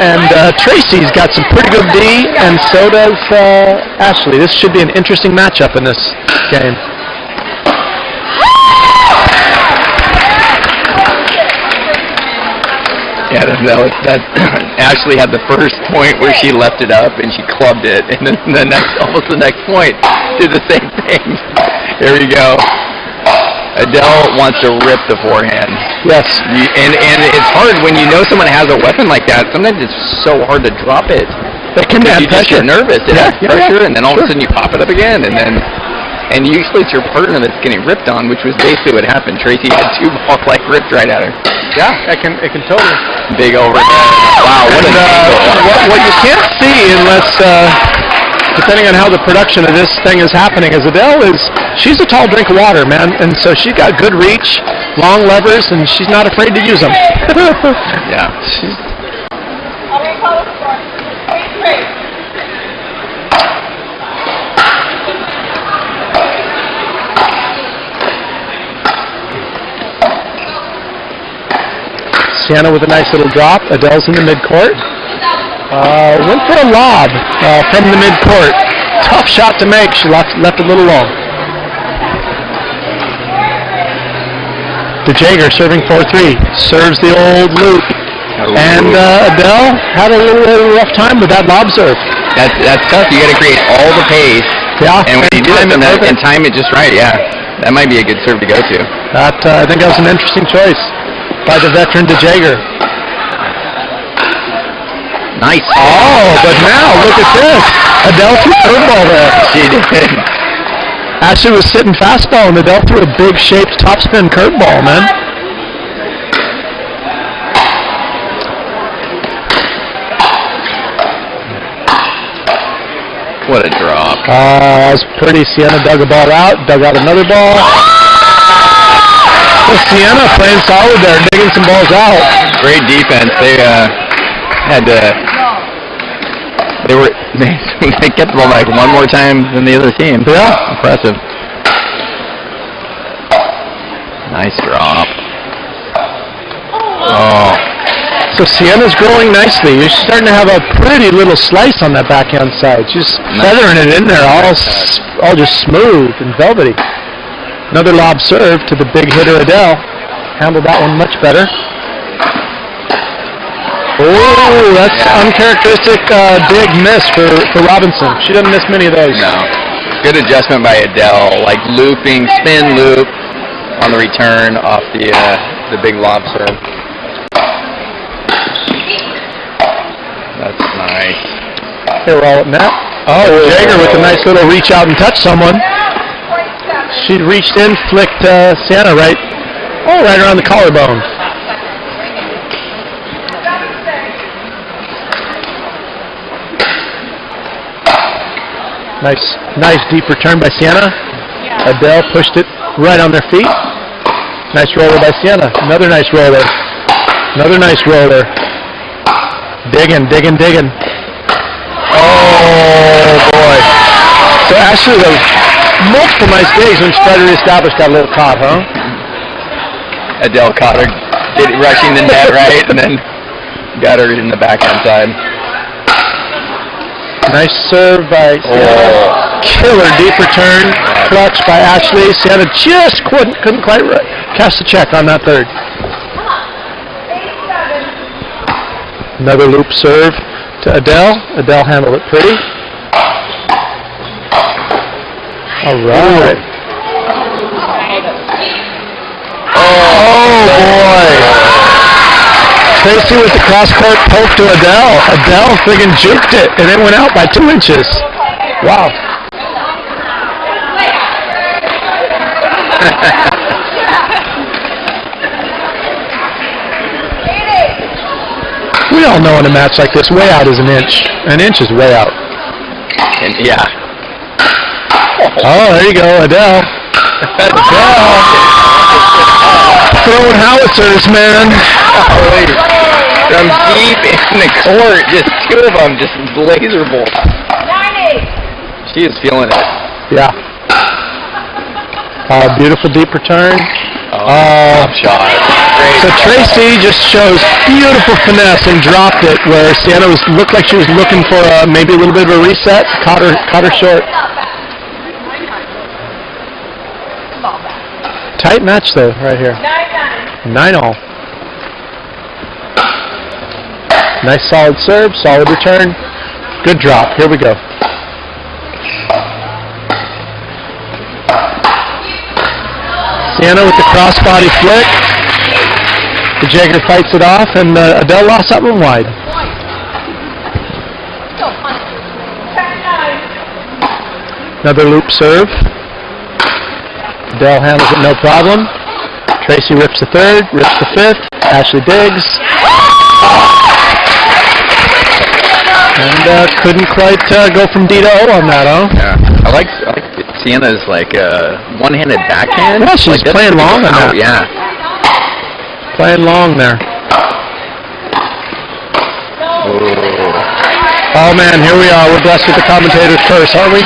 And Tracy's got some pretty good D, and so does Ashley. This should be an interesting matchup in this game. Yeah, that Ashley had the first point where she left it up and she clubbed it, and then almost the next point did the same thing. Here we go. Adele wants to rip the forehand. Yes. And it's hard when you know someone has a weapon like that. Sometimes it's so hard to drop it. It can add you pressure. just get nervous. It adds pressure, and then all of a sudden you pop it up again, and usually it's your partner that's getting ripped on, which was basically what happened. Tracy had 2 balls like ripped right at her. Yeah, it can totally. Big overhead. Wow, what an angle. What you can't see unless, depending on how the production of this thing is happening, is she's a tall drink of water, man, and so she's got good reach, long levers, and she's not afraid to use them. Yeah. Sienna with a nice little drop. Adele's in the midcourt. Went for a lob from the midcourt. Tough shot to make. She left a little long. DeJager serving 4-3. Serves the old loop. And Adele had a little rough time with that lob serve. That's tough. You got to create all the pace. Yeah. And when you do it and time it just right, that might be a good serve to go to. I think that was an interesting choice by the veteran DeJager. Nice. Oh, but now look at this. Adele threw curveball there. She did. Ashley was sitting fastball, and Adele threw a big shaped topspin curveball, man. What a drop. That was pretty. Sienna dug a ball out, dug out another ball. Well, Sienna playing solid there, digging some balls out. Great defense. They kept the ball back one more time than the other team. Yeah. Impressive. Nice drop. Oh. So Sienna's growing nicely. You're starting to have a pretty little slice on that backhand side. She's feathering it in there, all just smooth and velvety. Another lob serve to the big hitter Adele. Handled that one much better. Oh, that's uncharacteristic big miss for Robinson. She doesn't miss many of those. No. Good adjustment by Adele, like looping, spin loop on the return off the big lob serve. That's nice. Here we're all at net. Oh, Jager with a nice little reach out and touch someone. She reached in, flicked Sienna right around the collarbone. Nice deep return by Sienna. Adele pushed it right on their feet. Nice roller by Sienna. Another nice roller. Another nice roller. Digging. Oh boy. So Ashley, those multiple nice digs when she tried to reestablish, got a little caught, huh? Adele caught her rushing the net right, and then got her in the backhand side. Nice serve by Sienna. Killer deep return. Clutch by Ashley. Sienna just couldn't quite cash the check on that third. Another loop serve to Adele. Adele handled it pretty. All right. Oh boy. Tracy with the cross-court poke to Adele. Adele friggin' juked it, and it went out by 2 inches. Wow. We all know in a match like this, way out is an inch. An inch is way out. And yeah. Oh, there you go, Adele. Adele. Throwing howitzers, man. From deep in the court, just 2 of them, just laser bolt. She is feeling it. Yeah. Beautiful deep return. Shot. So Tracy just shows beautiful finesse and dropped it where Sienna looked like she was looking for maybe a little bit of a reset. Caught her short. Tight match though, right here. 9-all. Nice solid serve, solid return. Good drop. Here we go. Sienna with the crossbody flick. The Jager fights it off, and Adele lost that one wide. Another loop serve. Adele handles it no problem. Tracy rips the third, rips the fifth. Ashley digs. And couldn't quite go from D to O on that, huh? Yeah. I like Sienna's one-handed backhand. Yeah, she's playing long on that. Yeah. Playing long there. Oh man, here we are. We're blessed with the commentator's curse, aren't we?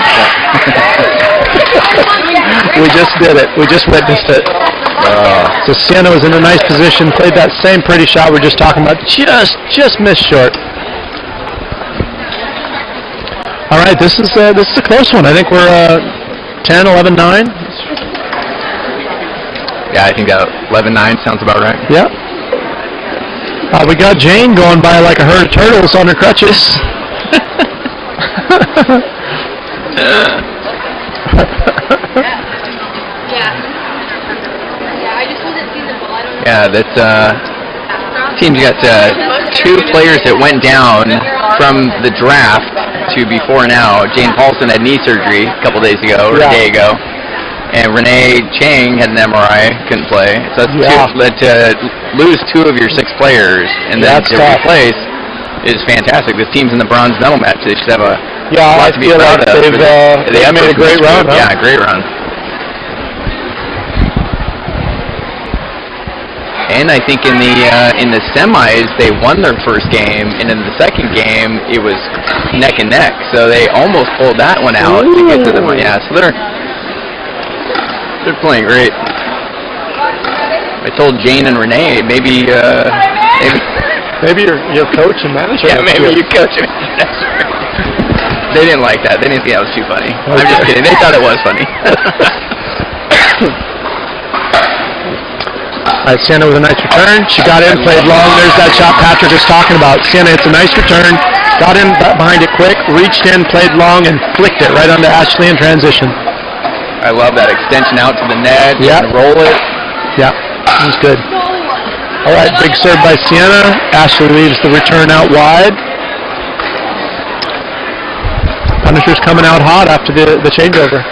We just did it. We just witnessed it. So Sienna was in a nice position, played that same pretty shot we're just talking about. Just missed short. All right, this is a close one. I think we're 10, 11, 9. Yeah, I think that 11-9 sounds about right. Yeah. We got Jane going by like a herd of turtles on her crutches. Yeah, that's team's got 2 players that went down from the draft to before now. Jane Paulson had knee surgery a couple days ago, or a day ago. And Renee Chang had an MRI, couldn't play. So that's to lose 2 of your 6 players and then to replace is fantastic. This team's in the bronze medal match. They should have a lot to be proud of. They've made a great run. Huh? Yeah, great run. And I think in the semis they won their first game, and in the second game it was neck and neck. So they almost pulled that one out to get to the so they're playing great. I told Jane and Renee, maybe your coach and manager. Yeah, maybe you coach and manager. They didn't like that. They didn't think that was too funny. Okay. I'm just kidding. They thought it was funny. All right, Sienna with a nice return. She got in, played long. There's that shot Patrick was talking about. Sienna hits a nice return, got in behind it quick, reached in, played long, and flicked it right onto Ashley in transition. I love that extension out to the net. Yeah. Roll it. Yeah, it was good. All right, big serve by Sienna. Ashley leaves the return out wide. Punisher's coming out hot after the changeover.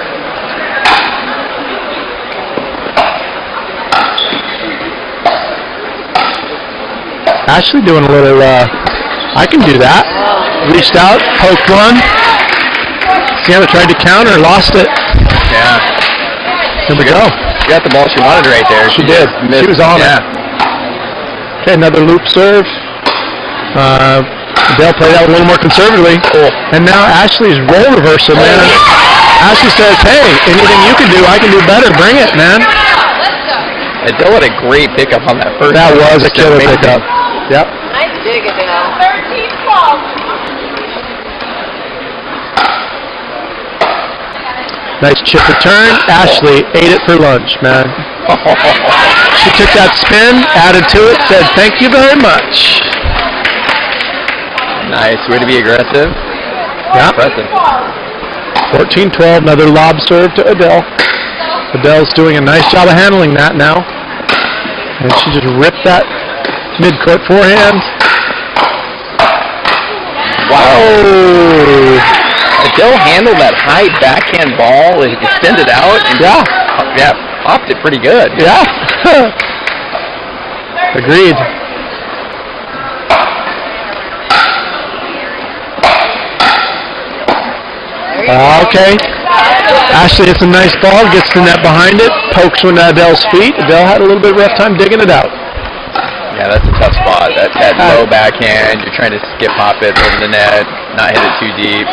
Ashley doing a little, I can do that. Reached out, poked one. Sienna tried to counter, lost it. Yeah. Here we go. She got the ball she wanted right there. She did. Missed. She was on it. Okay, another loop serve. Dale played out a little more conservatively. Cool. And now Ashley's roll reversal, man. Ashley says, hey, anything you can do, I can do better. Bring it, man. Adele had a great pickup on that first. That was a killer pickup. Yep. Nice dig, Adele. 13-12. Nice chip return. Ashley ate it for lunch, man. She took that spin, added to it, said, thank you very much. Nice. Way to be aggressive. Yeah. Impressive. 14-12, another lob serve to Adele. Adele's doing a nice job of handling that now. And she just ripped that mid-court forehand. Wow. Adele handled that high backhand ball, it extended out, and popped it pretty good. Yeah. Agreed. Okay. Ashley hits a nice ball, gets the net behind it, pokes one to Adele's feet. Adele had a little bit of rough time digging it out. Yeah, that's a tough spot. That low backhand, you're trying to skip hop it over the net, not hit it too deep.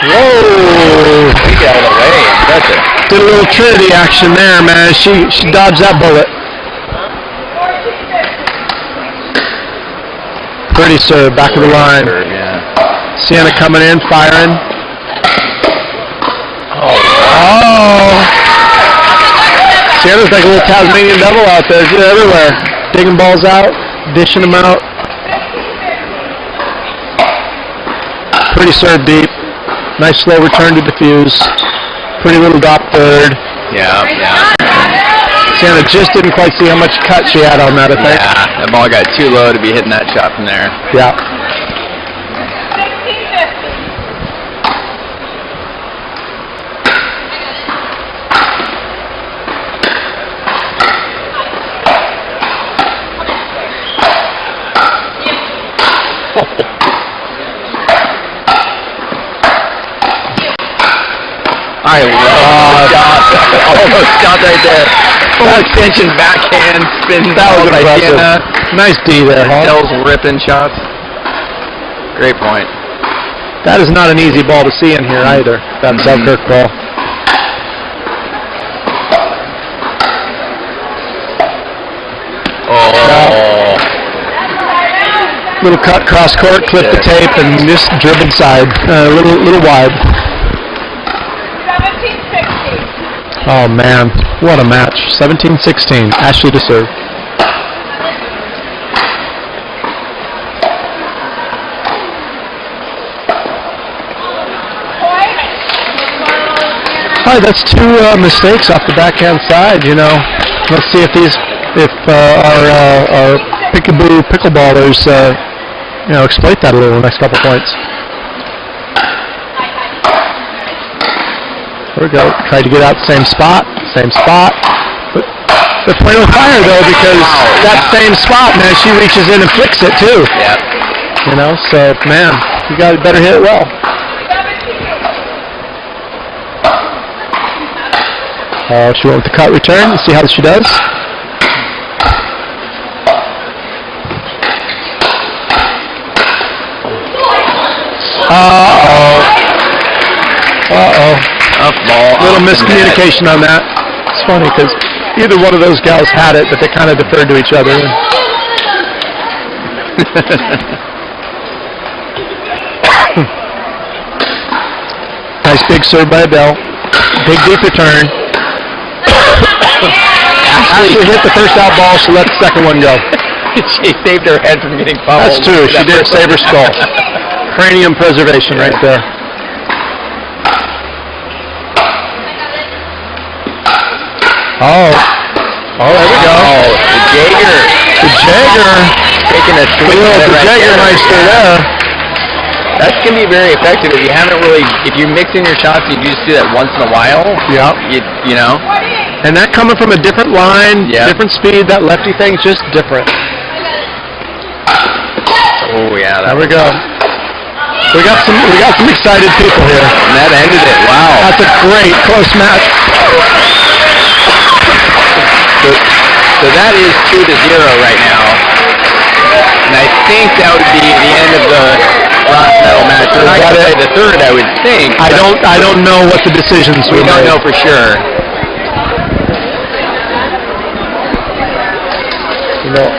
Whoa! She got out of the way. Impressive. Did a little Trinity action there, man. She dodged that bullet. Pretty serve, back of the line. Sienna coming in, firing. Oh! Sienna's like a little Tasmanian devil out there. She's everywhere. Digging balls out, dishing them out. Pretty serve deep. Nice slow return to diffuse. Pretty little drop third. Yeah. Sienna just didn't quite see how much cut she had on that, I think. Yeah, that ball got too low to be hitting that shot from there. Yeah. I love almost got right there. Full extension backhand spin. That was impressive. Nice D there, huh? Adele's ripping shots. Great point. That is not an easy ball to see in here either. That Selkirk ball. Oh. Little cut cross court, clip the tape, and just dribbled side. Little wide. 17-16. Oh man, what a match. 17-16. Ashley to serve. All right, that's two mistakes off the backhand side. You know, let's see if our Peekaboo pickleballers exploit that a little in the next couple points. There we go. Tried to get out the same spot. But they're playing with fire though, because that same spot, man, she reaches in and flicks it too. Yep. You know, so man, you got to better hit it well. She went with the cut return. Let's see how she does. Uh-oh. Up ball. Little miscommunication on that. It's funny because either one of those gals had it, but they kind of deferred to each other. Nice big serve by Adele. Big deep return. Ashley hit the first out ball. She let the second one go. She saved her head from getting fouled. That's true. She did save her skull. Cranium preservation right there. Oh, there we go. Oh, the Jaeger. The Jaeger. Taking a swing at it The right Jaegermeister there. That's going to be very effective if you haven't really, if you mix in your shots, you just do that once in a while. Yeah. You know? And that coming from a different line, Yeah. different speed, that lefty thing, just different. Oh, yeah. There we go. We got some excited people here. And that ended it. Wow. That's a great close match. So that is 2-0 right now. And I think that would be the end of the bronze medal match. Or I gotta say the third, I would think. I don't know what the decisions were. We don't know for sure. You know,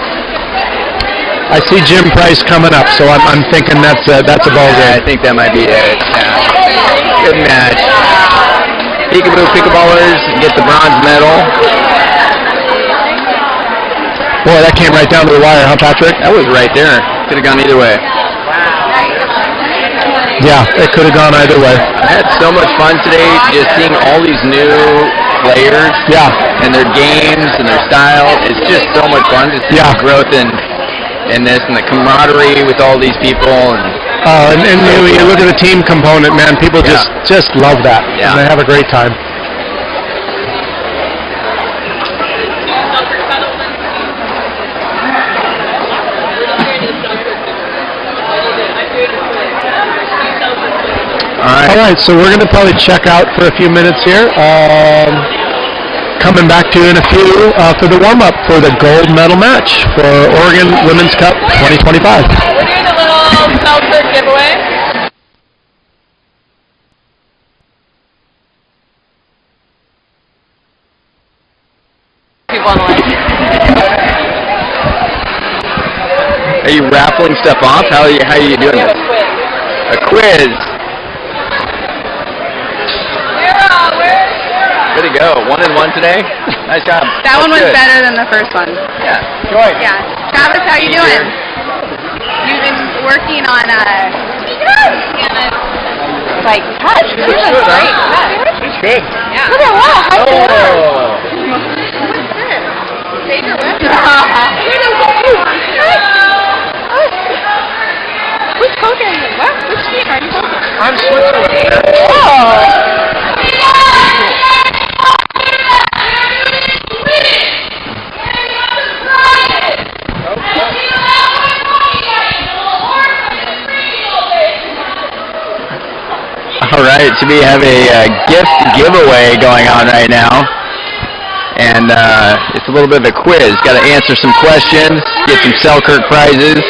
I see Jim Price coming up, so I'm thinking that's a ball game. I think that might be it. Yeah. Good match. Peekaboo pickleballers get the bronze medal. Boy, that came right down to the wire, huh, Patrick? That was right there. Could have gone either way. Yeah, it could have gone either way. I had so much fun today just seeing all these new players. Yeah. And their games and their style. It's just so much fun to see the growth in this and the camaraderie with all these people. And when you look at the team component, man, people just love that. Yeah. And they have a great time. All right, so we're going to probably check out for a few minutes here. Coming back to you in a few for the warm-up for the gold medal match for Oregon Women's Cup 2025. We're doing a little seltzer giveaway. People on the line. are you raffling stuff off? How are you doing this? A quiz. Way to go. 1-1 today. Nice job. That one was better than the first one. Yeah. Joy. Yeah. Travis, how you doing? You've been working on like touch. This is good, great. It's good. Yeah. Look at wow. How you doing? Oh. Save your whip. Who's poking? What? Which team are you poking? I'm Switzerland. Oh. All right, so we have a gift giveaway going on right now, and it's a little bit of a quiz. Got to answer some questions, get some Selkirk prizes.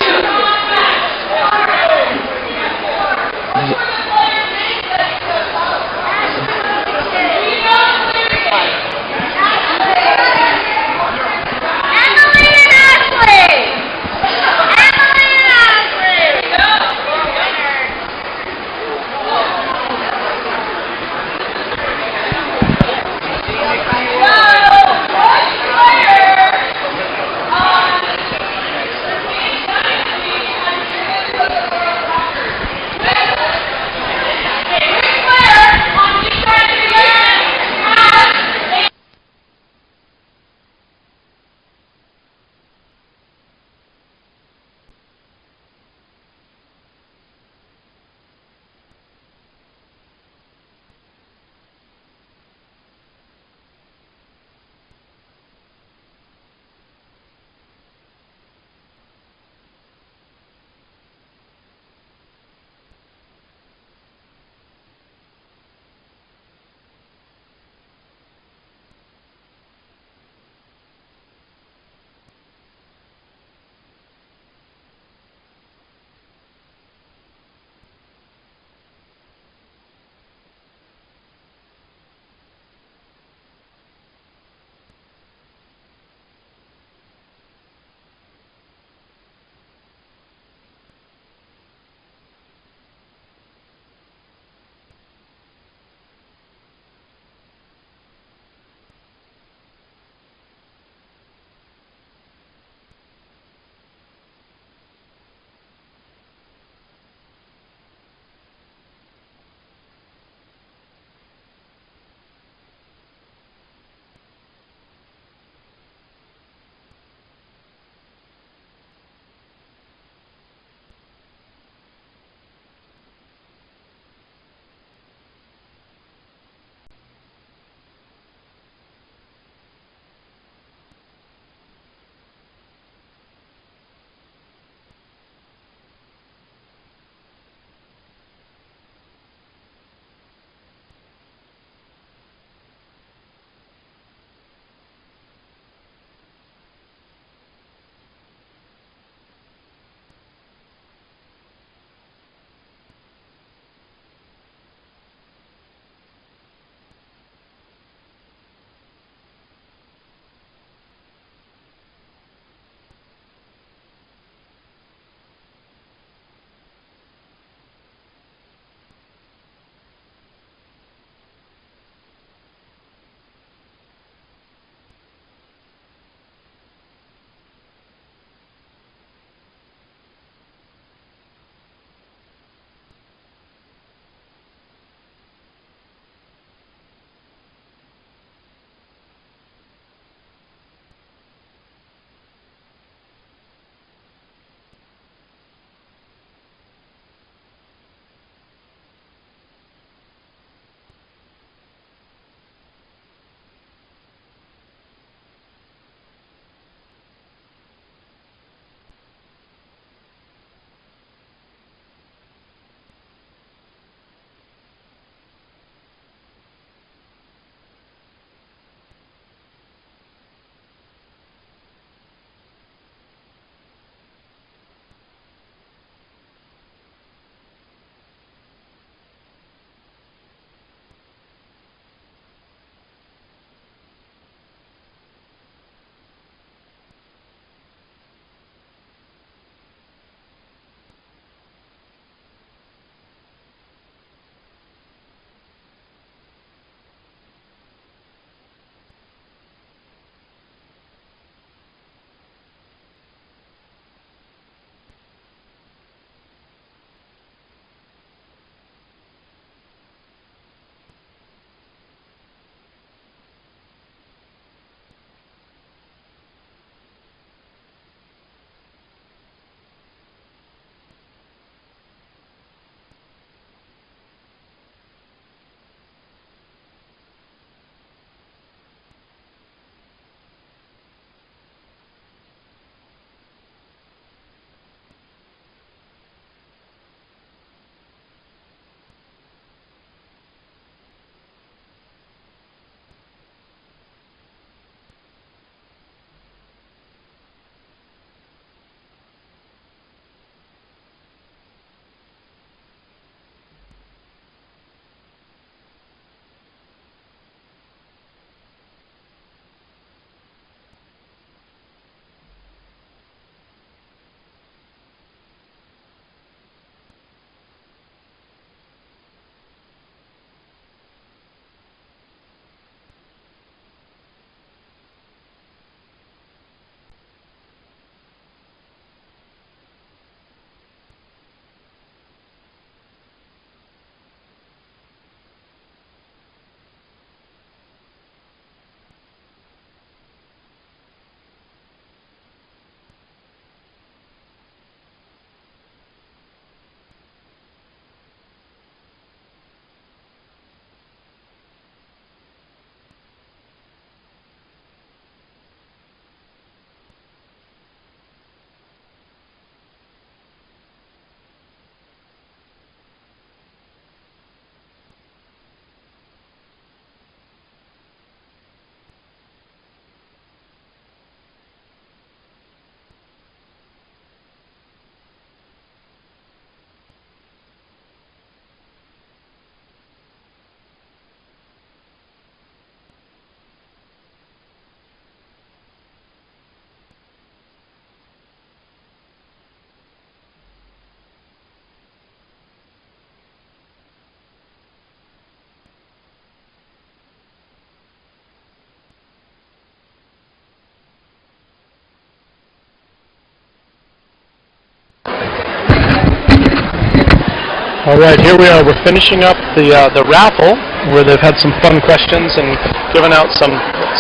All right, here we are. We're finishing up the raffle, where they've had some fun questions and given out some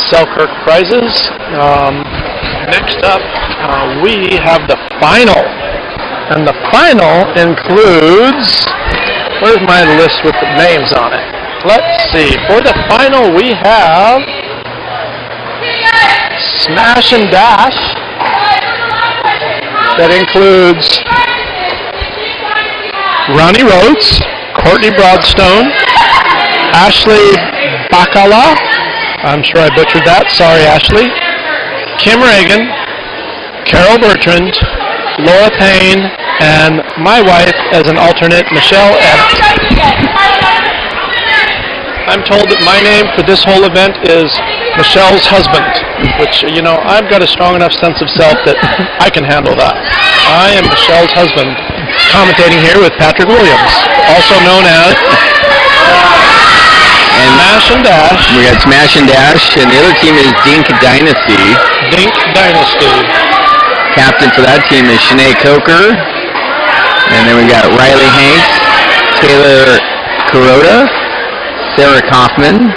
Selkirk prizes. Next up, we have the final, and the final includes. Where's my list with the names on it? Let's see. For the final, we have Smash and Dash. That includes Ronnie Rhodes, Courtney Broadstone, Ashley Bacala, I'm sure I butchered that, sorry Ashley, Kim Reagan, Carol Bertrand, Laura Payne, and my wife as an alternate, Michelle Evans. I'm told that my name for this whole event is Michelle's husband, which, you know, I've got a strong enough sense of self that I can handle that. I am Michelle's husband, commentating here with Patrick Williams, also known as Smash and Dash. We got Smash and Dash, and the other team is Dink Dynasty. Dink Dynasty. Captain for that team is Shanae Coker. And then we got Riley Hanks, Taylor Kuroda, Sarah Kaufman,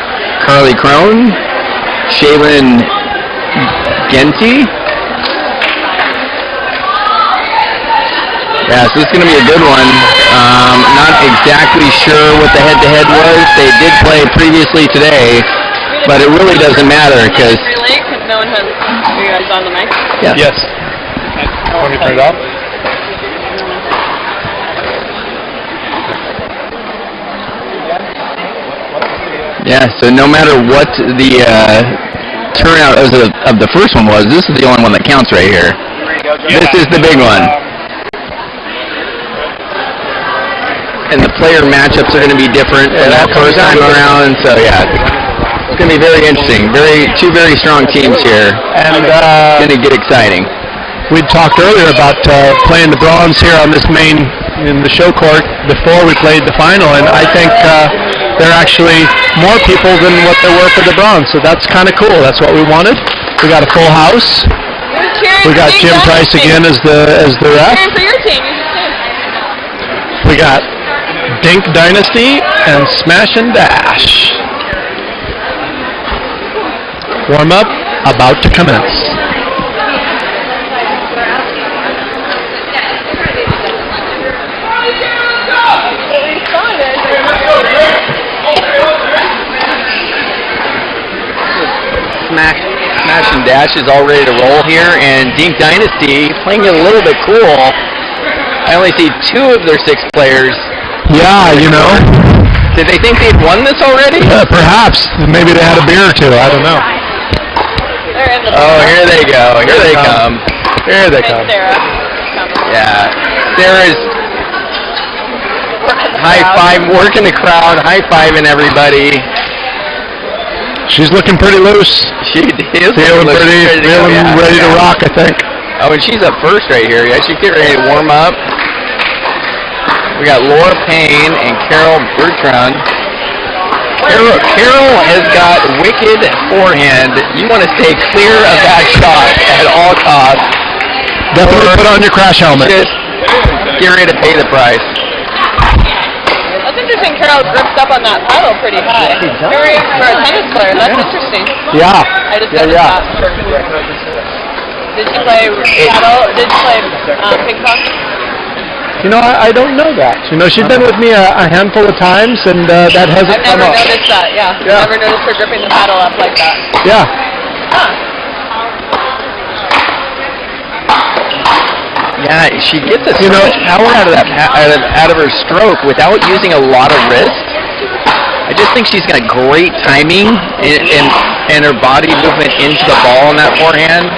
Carly Crone, Shaylin Genty. Yeah, so this is going to be a good one. Not exactly sure what the head-to-head was. They did play previously today, but it really doesn't matter because... Relay, because no one has... Are you guys on the mic? Yeah. Yes. Let me turn it off. Yeah, so no matter what the turnout of the first one was, this is the only one that counts right here. This is the big one. And the player matchups are going to be different for that first time around, so yeah, it's going to be very interesting. Two very strong teams here, and it's going to get exciting. We talked earlier about playing the bronze here on this in the show court before we played the final, and I think there are actually more people than what there were for the bronze, so that's kind of cool. That's what we wanted. We got a full house. We got Jim Price again as the ref. Cheering for your team. We got Dink Dynasty and Smash and Dash. Warm up about to commence. Smash and Dash is all ready to roll here, and Dink Dynasty playing it a little bit cool. I only see 2 of their 6 players. Yeah, you know. Did they think they'd won this already? Perhaps. Maybe they had a beer or 2. I don't know. Oh, here they go. Here they come. Here they come. Yeah. Sarah's high-five, working the crowd, high-fiving everybody. She's looking pretty loose. She is feeling ready to rock, I think. Oh, and she's up first right here. Yeah, she's getting ready to warm up. We got Laura Payne and Carol Bertrand. Carol has got wicked forehand. You want to stay clear of that shot at all costs. Definitely put on your crash helmet. Just get ready to pay the price. That's interesting. Carol grips up on that paddle pretty high. Very for a tennis player. That's interesting. Yeah. I just noticed that. Did you play paddle? Did you play ping pong? You know, I don't know that. You know, she's been with me a handful of times, and that hasn't come up. I've never noticed that, yeah. I've never noticed her gripping the paddle up like that. Yeah. Huh. Yeah, she gets so much power out of that out of her stroke without using a lot of wrist. I just think she's got great timing and her body movement into the ball on that forehand.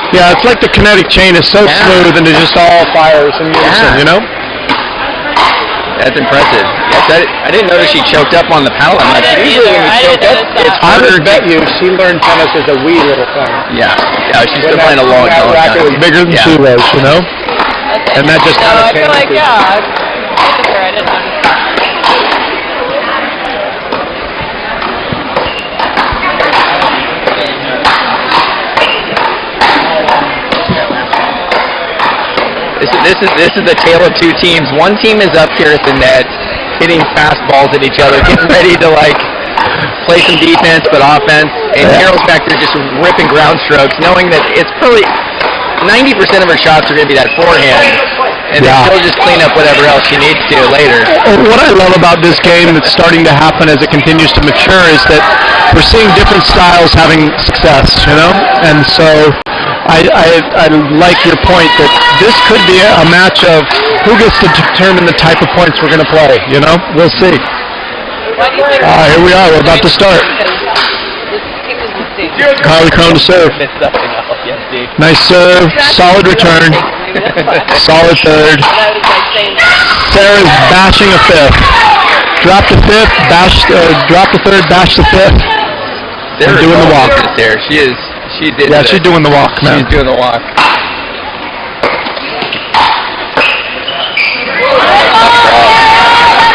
Yeah, it's like the kinetic chain is so smooth and it just all fires in unison, you know? That's impressive. Yes, I didn't notice she choked up on the paddle. I'm like, usually when you choke up, it's harder. I bet you she learned tennis as a wee little thing. Yeah, she's been playing a long time. That racket was bigger than she was, you know? And that just kind of I feel like, I didn't know. This is this is the tale of two teams. One team is up here at the net, hitting fastballs at each other, getting ready to play some defense but offense, and Carol's back there just ripping ground strokes, knowing that it's probably 90% of her shots are going to be that forehand, and then she'll just clean up whatever else she needs to later. What I love about this game that's starting to happen as it continues to mature is that we're seeing different styles having success, and so I like your point that this could be a match of who gets to determine the type of points we're going to play, We'll see. Here we are. We're about to start. Carly Crone to serve. Nice serve. Solid return. Solid third. Sarah's bashing a fifth. Drop the fifth. Drop the third. Bash the fifth. They're doing the walk. There. She did. Yeah, she's doing the walk, man. She's doing the walk.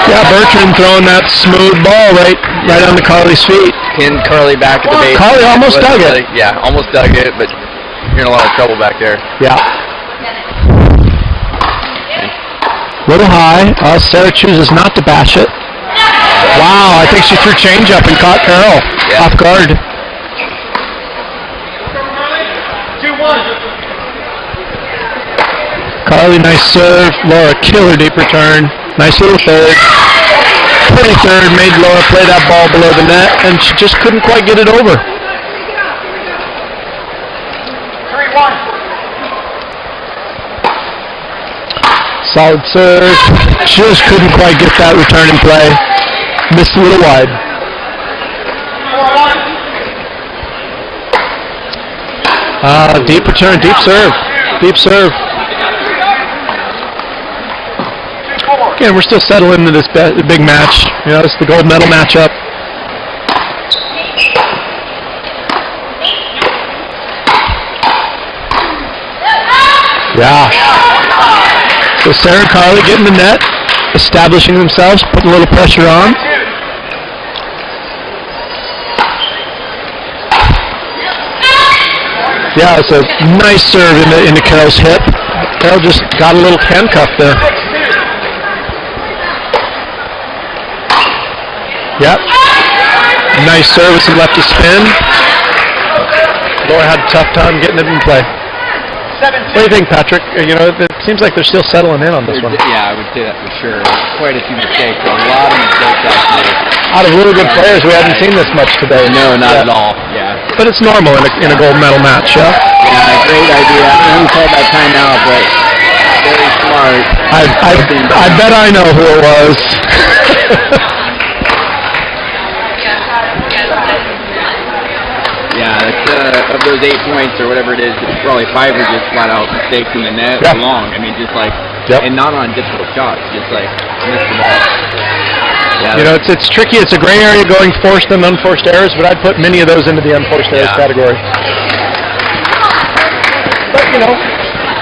Yeah, Bertrand throwing that smooth ball right on the Carly's feet. Pinned Carly back at the base. Carly almost dug it. Yeah, almost dug it, but you're in a lot of trouble back there. Yeah. Little high. Sarah chooses not to bash it. Wow, I think she threw change up and caught Carol off guard. 2-1. Carly, nice serve. Laura, killer deep return. Nice little third. Pretty third, made Laura play that ball below the net, and she just couldn't quite get it over. 3-1. Solid serve. Just couldn't quite get that return in play. Missed a little wide. 4-1. Deep return, deep serve. Deep serve. Again, we're still settling into this big match. It's the gold medal matchup. Yeah. So Sarah and Carly getting the net, establishing themselves, putting a little pressure on. Yeah, it's a nice serve into Carol's hip. Carol just got a little handcuff there. Yep. Nice service and lefty spin. Laura had a tough time getting it in play. What do you think, Patrick? It seems like they're still settling in on this one. Yeah, I would say that for sure. Quite a few mistakes. A lot of mistakes actually. Out of really good players, we haven't seen this much today. No, not at all. Yeah. But it's normal in a gold medal match, yeah? Yeah, great idea. I don't know who called that timeout, but very smart. I bet I know who it was. Yeah, that's, of those 8 points or whatever it is, probably 5 are just flat out mistakes in the net or long. I mean, just and not on difficult shots, just missed the ball. Yeah, it's tricky. It's a gray area going forced and unforced errors, but I'd put many of those into the unforced errors category. But,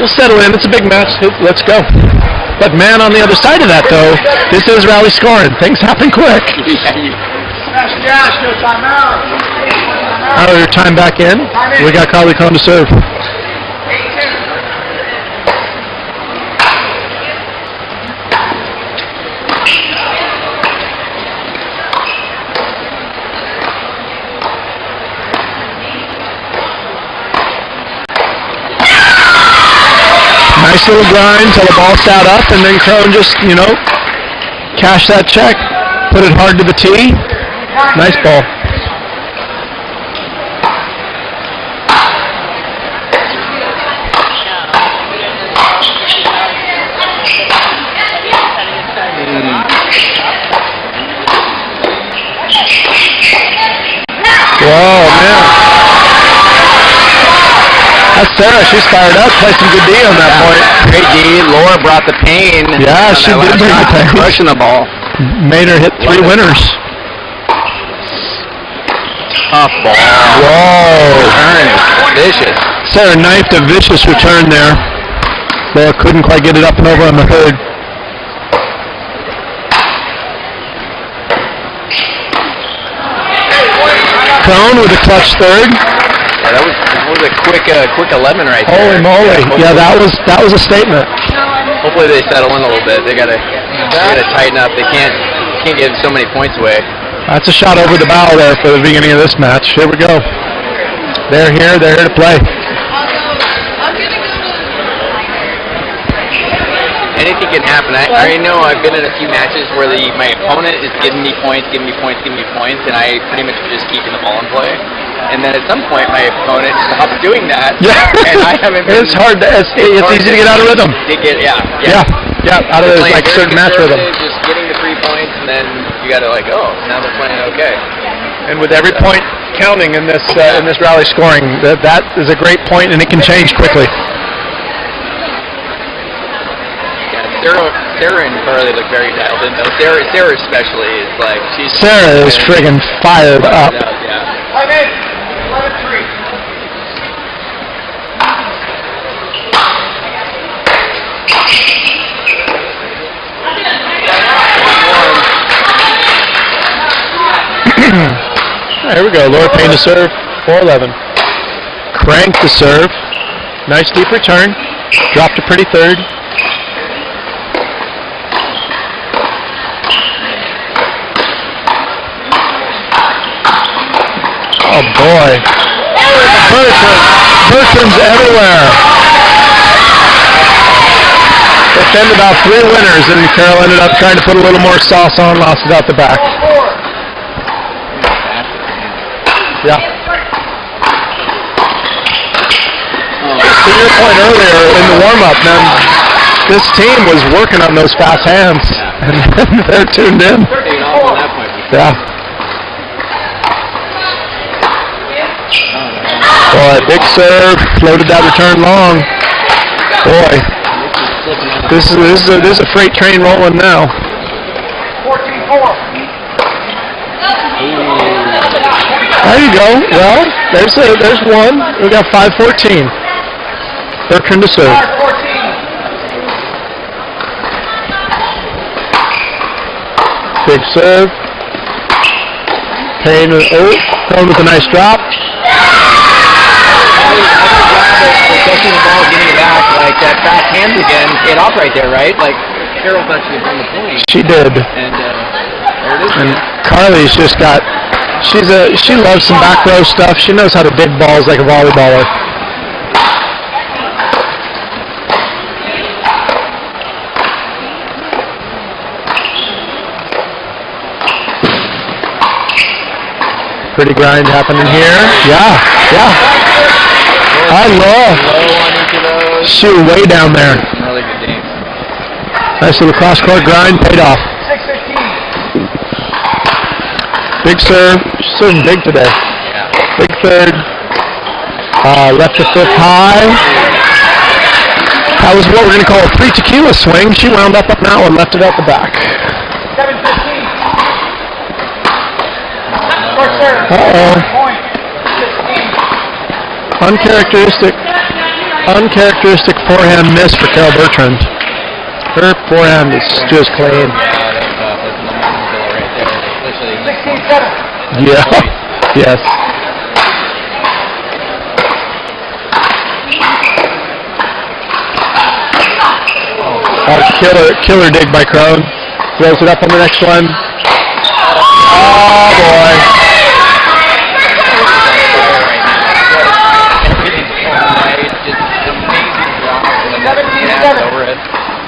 we'll settle in. It's a big match. Let's go. But, man, on the other side of that, though, this is rally scoring. Things happen quick. Josh, no timeout. Our time back in. We got Carly Crone to serve. Nice little grind till the ball sat up, and then Crone just, cash that check, put it hard to the tee. Nice ball. Whoa, man. That's Sarah. She's fired up. Play some good D on that point. Great D. Laura brought the pain. Yeah, she did bring the pain. Crushing the ball. Made her hit 3 winners. Tough ball. Whoa. Return is vicious. Sarah knifed a vicious return there. Laura couldn't quite get it up and over on the third. Crone with a clutch third. Yeah, that was a quick 11 right there. Holy moly! Yeah, that was a statement. hopefully they settle in a little bit. They gotta tighten up. They can't give so many points away. That's a shot over the bow there for the beginning of this match. Here we go. They're here to play. Anything can happen. I already know I've been in a few matches where my opponent is giving me points, and I pretty much just keeping the ball in play. And then at some point, my opponent stops doing that. Yeah. And I haven't been... It's hard. It's easy to get out of rhythm. Yeah, out of the certain match rhythm. Just getting the 3 points, and then you got to now they're playing okay. And with every point counting in this rally scoring, that is a great point, and it can change quickly. Sarah and Carly look very dialed in, though. Sarah especially is Sarah is friggin' fired up. Yeah. 11-3. Here we go. Laura Payne to serve. 4-11. Crank to serve. Nice deep return. Dropped a pretty third. Oh boy. Bertram's everywhere. Defended about 3 winners, and Carol ended up trying to put a little more sauce on, lost it out the back. Yeah. To your point earlier in the warm-up, man, this team was working on those fast hands, and they're tuned in. Yeah. Boy, big serve, floated that return long. Boy, this is a freight train rolling now. 14-4. There you go. Well, there's one. We got 5-14. Bertrand to serve. Big serve. Payne with a nice drop. Catching the ball, getting it back, that fast hands again, paid off right there, right? Carol's actually on the point. She did. And there it is. And Carly's just got, she loves some back row stuff. She knows how to dig balls like a volleyballer. Pretty grind happening here. Yeah. I love. Shoot, way down there. Really good game. Nice little cross-court grind, paid off. 6-15. Big serve. She's serving big today. Yeah. Big third. Left to fifth high. That was what we're going to call a pre-tequila swing. She wound up on that one, left it out the back. 7-15. Uh-oh. Uncharacteristic forehand miss for Carol Bertrand. Her forehand is just clean. Yeah. Yes. Killer dig by Crone. Throws it up on the next one. Oh boy.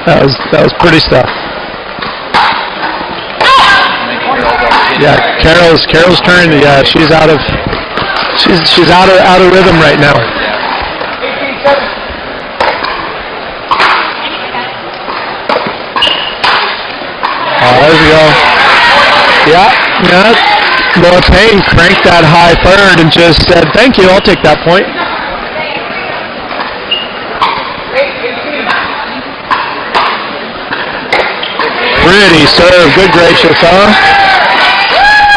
That was pretty stuff. Yeah, Carol's turn. Yeah, she's out of rhythm right now. Oh, there we go. Yeah. Laura Payne cranked that high third and just said, "Thank you, I'll take that point." Pretty serve, good gracious, huh?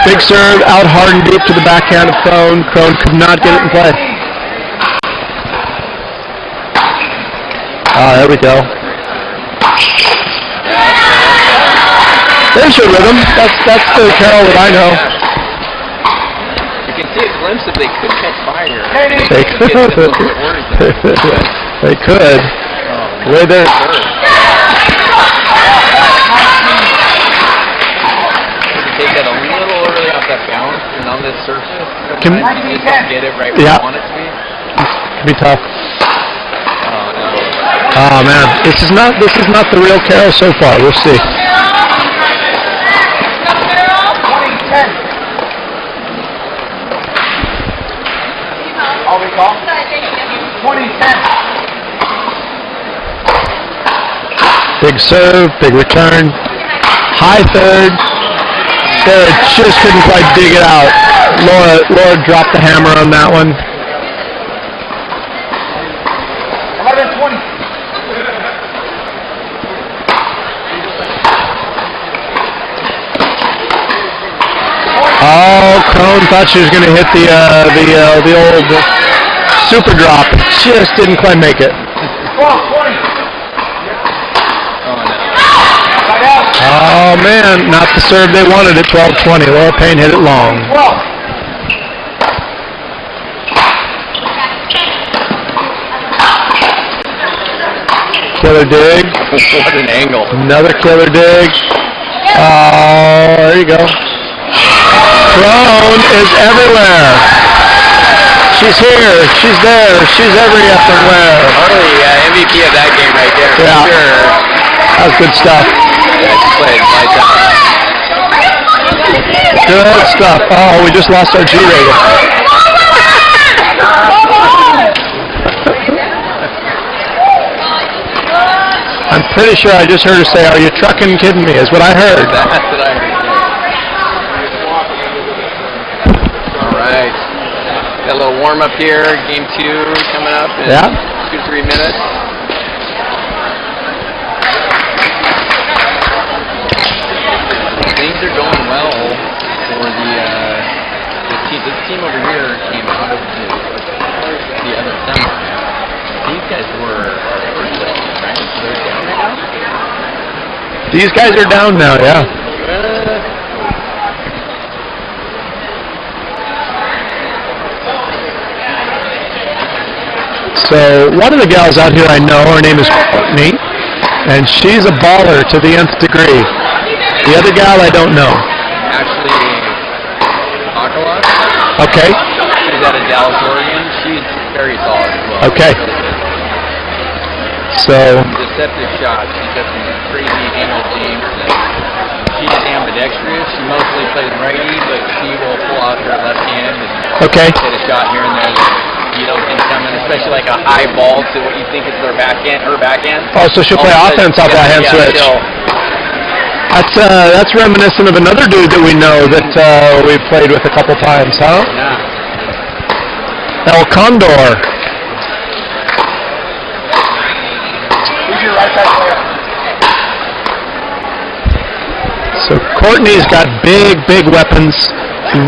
Big serve, out hard and deep to the backhand of Crone. Crone could not get it in play. There we go. There's your rhythm. That's the Carol that I know. You can see a glimpse if they could catch fire. They could. They could. The way they're can, Get it right yeah. where you want it to be. Can be tough. Oh no. Oh man, this is not the real Carol so far. We'll see. 20-10. I'll recall. 20-10. Big serve, big return, high third. Sarah just couldn't quite dig it out. Laura dropped the hammer on that one. 11-20. Oh, Crone thought she was going to hit the old super drop. Just didn't quite make it. 12-20. Oh man, not the serve they wanted at 12-20. Laura Payne hit it long. 12. Killer dig. What an angle. Another killer dig. Oh, there you go. Crone is everywhere. She's here. She's there. She's every everywhere. Harley, MVP of that game right there. Yeah. For sure. That was good stuff. Yeah, she played lights out. Good stuff. Oh, we just lost our G rating. I'm pretty sure I just heard her say, "Are you trucking kidding me?" is what I heard. That's what I heard. All right. Got a little warm up here. Game 2 coming up in 2 to 3 minutes. Things are going well for the team. This team over here came out of the other summer. These guys were first place, right? So they're down right now? These guys are down now, yeah. So one of the gals out here I know, her name is Courtney, and she's a baller to the nth degree. The other gal I don't know. Actually, Akala. Okay. She's out of Dallas, Oregon. She's very solid as well. Okay. So. Deceptive shot. She's got some crazy angle games. She's ambidextrous. She mostly plays righty, but she will pull out her left hand and hit a shot here and there that you don't think coming, especially like a high ball to what you think is her backhand. Oh, so she'll play offense off that hand switch. That's reminiscent of another dude that we know that we've played with a couple times, huh? Yeah. El Condor. Who's your right side player? So Courtney's got big weapons,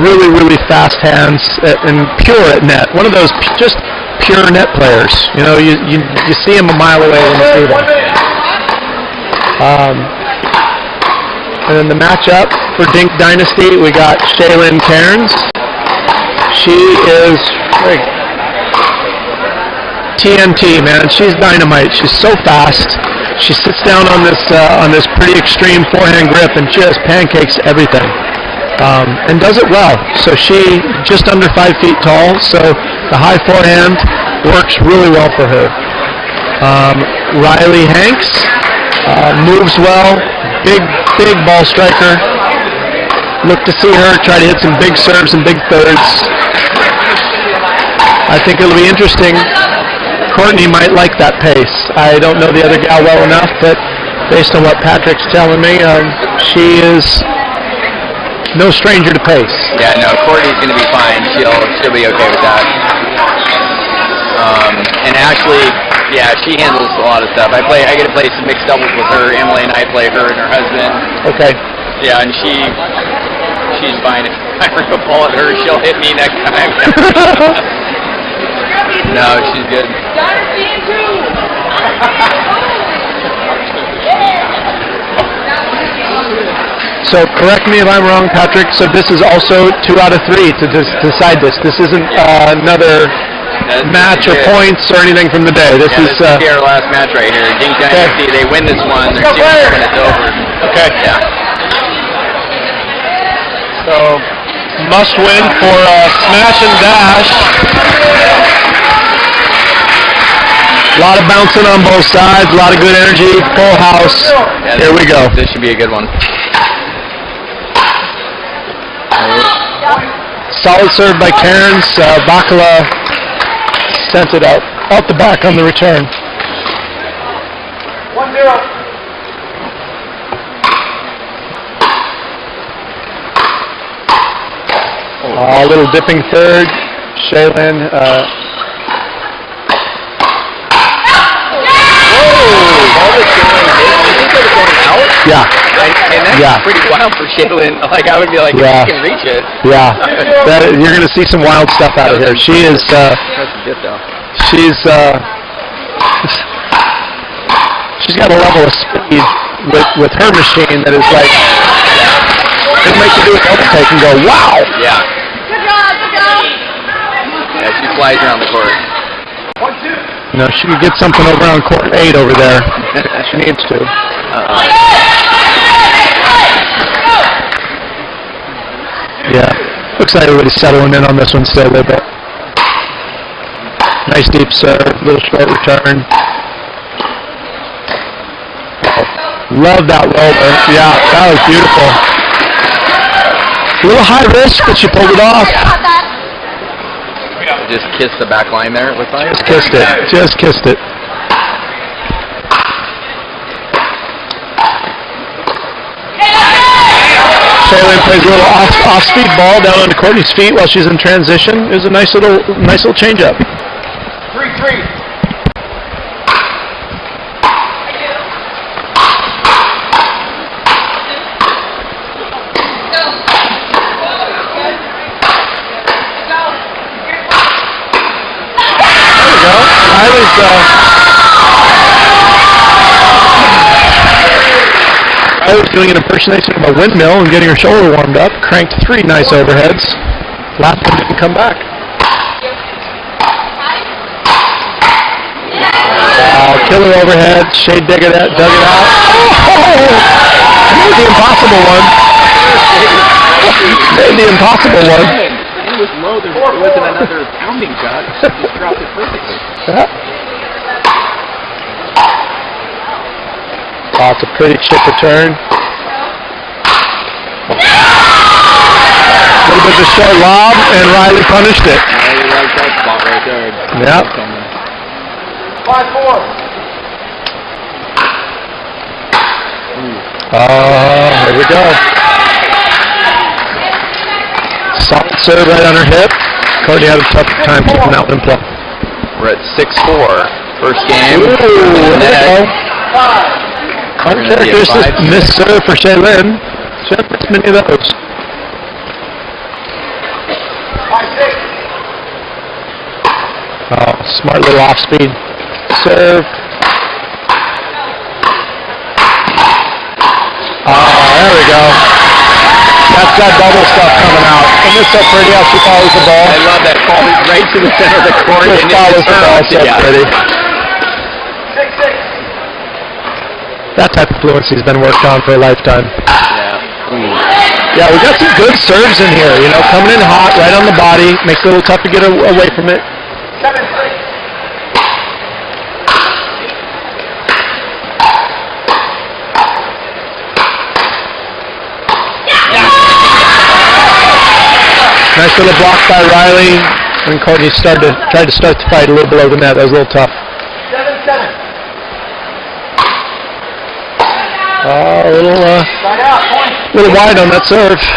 really, really fast hands, and pure at net. One of those just pure net players. You know, you see him a mile away when you see them. And then the matchup for Dink Dynasty, we got Shaylin Cairns. She is TNT, man. She's dynamite. She's so fast. She sits down on this pretty extreme forehand grip and just pancakes everything, and does it well. So she just under 5 feet tall. So the high forehand works really well for her. Riley Hanks moves well. Big ball striker. Look to see her try to hit some big serves and big thirds. I think it'll be interesting. Courtney might like that pace. I don't know the other gal well enough, but based on what Patrick's telling me, she is no stranger to pace. Yeah, no, Courtney's going to be fine. She'll be okay with that. And Ashley, yeah, she handles a lot of stuff. I get to play some mixed doubles with her. Emily and I play her and her husband. Okay. Yeah, and she's fine. If I throw a ball at her, she'll hit me next time. No, she's good. So correct me if I'm wrong, Patrick. So this is also 2 out of 3 to decide this. This isn't another match or points or anything from the day. This is our last match right here. Dink Dynasty, they win this one. They're 2 when it's over. Okay. Yeah. So Must win for smash and dash. A lot of bouncing on both sides, a lot of good energy, full house. Yeah, here we go. This should be a good one. Solid serve by Cairns. Bacala sent it out the back on the return. 1-0. A little dipping third. Shaylin. Yeah. And that's pretty wild for Shaylin. Like, I would be like, yeah. You can reach it. Yeah. You're going to see some wild stuff out of here. She is, she's got a level of speed with her machine that is like, it makes you do a double take and go, wow. Yeah. Good job, good job. Yeah, she flies around the court. 1-2. No, she could get something over on court 8 over there. She needs to. Yeah. Looks like everybody's settling in on this one still a little bit. Nice deep serve, little short return. Love that roller. Yeah, that was beautiful. A little high risk, but she pulled it off. Just kissed the back line there, it looks like. Just kissed it. Just kissed it. Shaylin plays a little off-speed ball down onto Courtney's feet while she's in transition. It was a nice little change-up. 3-3. I was doing an impersonation of a windmill and getting her shoulder warmed up. Cranked 3 nice overheads. Last one didn't come back. Killer overhead. Shade dug it out. Made the impossible one. Made the impossible one. It was low. There wasn't another pounding shot. She just dropped it perfectly. Oh, it's a pretty chip return. A little bit of a short lob, and Riley punished it. Riley likes that spot right there. Yep. 5-4. Here we go. Solid serve right on her hip. Courtney had a tough time keeping that one play. We're at 6-4. First game. Ooh, there we go. Uncharacteristic missed serve for Shaylin. She hasn't missed many of those. 5-6. Oh, smart little off-speed serve. There we go. That's that double stuff coming out. And it's so pretty how she follows the ball. I love that. Falls right to the center of the court. Just follows the ball so pretty. 6-6. That type of fluency has been worked on for a lifetime. Yeah. Yeah, we got some good serves in here. You know, coming in hot, right on the body. Makes it a little tough to get away from it. 7-6. Nice little block by Riley. And Courtney tried to start the fight a little below the net. That was a little tough. 7-7. A little wide on that serve. 8-7.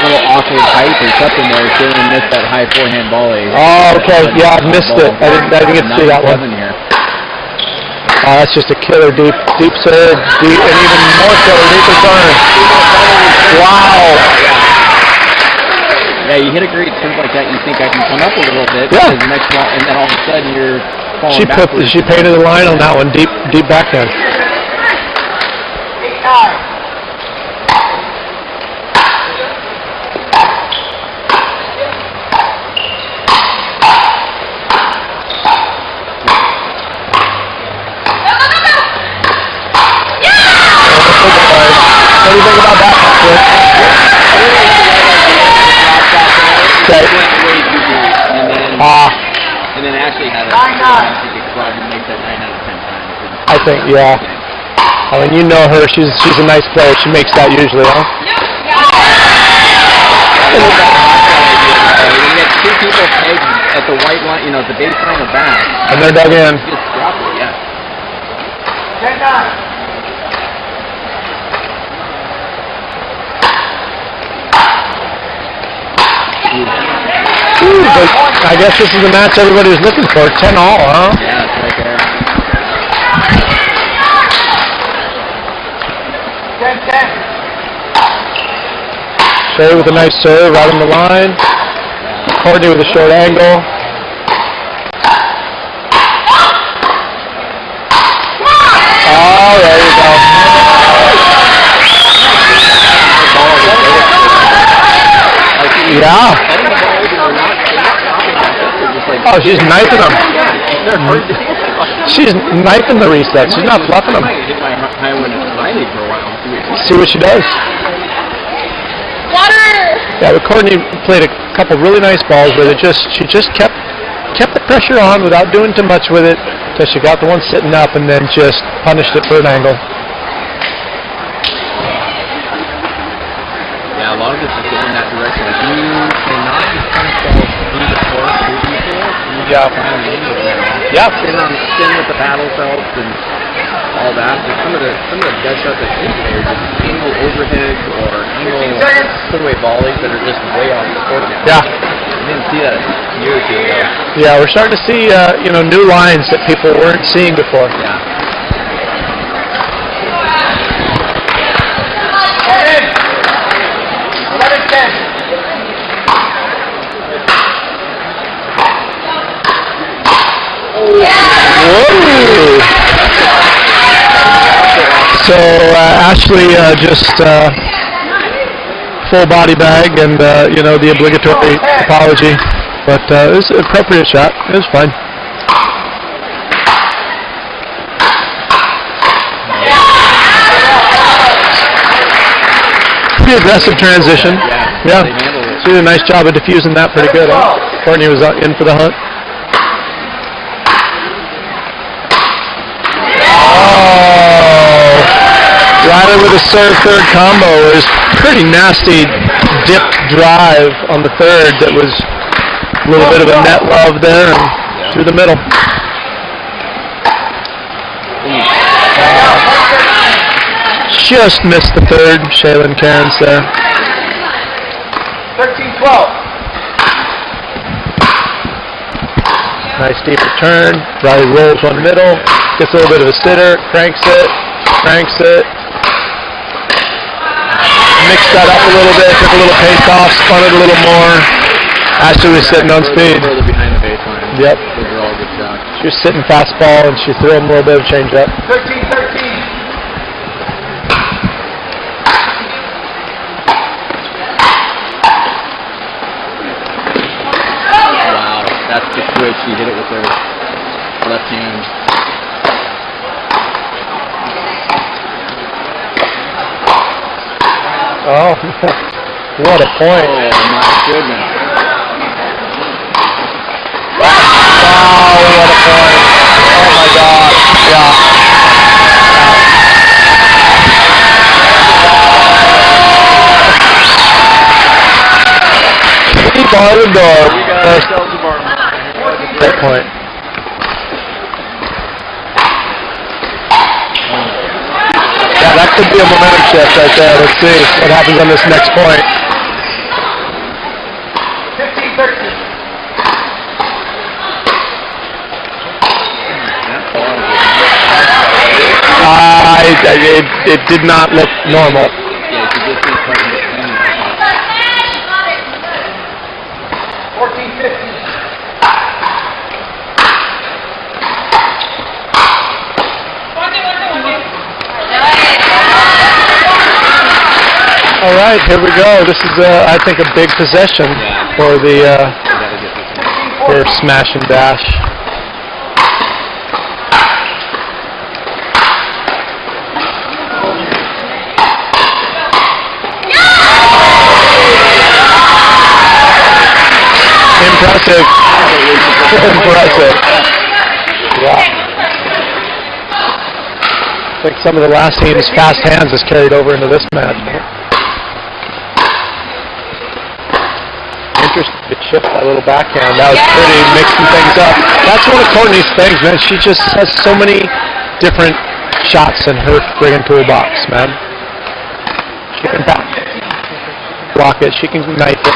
Little awkward height or something there. Shaylin missed that high forehand volley. Oh, okay. Yeah, I missed it. I didn't get to see that one. Here. Oh, that's just a killer deep serve, and even more killer deep return. Wow. Yeah, you hit a great serve like that, you think I can come up a little bit. Yeah. Because the next one, and then all of a sudden you're falling backwards. She painted the line on that one, deep backhand. 8-9. I think, yeah. I mean, you know her. She's a nice player. She makes that usually, huh? We get two people pegged at the white line, you know, at the baseline of back. And they're dug in. Just drop it, yeah. 10-9. Ooh, but I guess this is the match everybody was looking for. 10-all, huh? Yeah, it's right there. 10-10. Shay with a nice serve right on the line. Courtney with a short angle. Oh, there you go. Yeah. Oh, she's knifing them. She's knifing the resets. She's not fluffing them. See what she does. Water! Yeah, but Courtney played a couple really nice balls with it. She just kept the pressure on without doing too much with it until she got the one sitting up and then just punished it for an angle. Yeah, a lot of this is going in that direction. Like you cannot just kind of fall through the court through people. Yeah. Yeah. Sitting with the paddle belts and all that. But some of the dead shots that you play are just angle overheads or angle put-away volleys that are just way off the court now. Yeah. I didn't see that a year or two ago. Yeah, we're starting to see new lines that people weren't seeing before. Yeah. Whoa. So Ashley just full body bag and the obligatory apology, but it was an appropriate shot. It was fine. Pretty aggressive transition. Yeah, she did a nice job of diffusing that pretty good. Huh? Courtney was in for the hunt. Riley with a serve third combo. It was pretty nasty dip drive on the third that was a little bit of a net love there and through the middle. Just missed the third. Shaylin Cairns there. 13-12. Nice deep return. Riley rolls one middle. Gets a little bit of a sitter. Cranks it. Mixed that up a little bit, took a little pace off, spun it a little more. Ashley was sitting on speed. Further behind the baseline. Yep. Those are all good shots. She was sitting fastball and she threw him a little bit of change up. 13-13. Wow, that's the switch. She hit it with her left hand. Oh, what a point. Oh, my goodness. Wow, what a point. Oh, my God. Yeah. Keep on the door. Great point. Yeah, that could be a momentum shift right there. Let's see what happens on this next point. 15-13. It did not look normal. Yeah, she just didn't quite get it. 14-15. All right, here we go. This is, I think, a big possession for the for Smash and Dash. Impressive. Impressive. Yeah. I think some of the last team's fast hands is carried over into this match. Interesting to shift that little backhand. That was pretty, mixing things up. That's one of Courtney's things, man. She just has so many different shots in her friggin' toolbox, man. She can block it. She can knife it.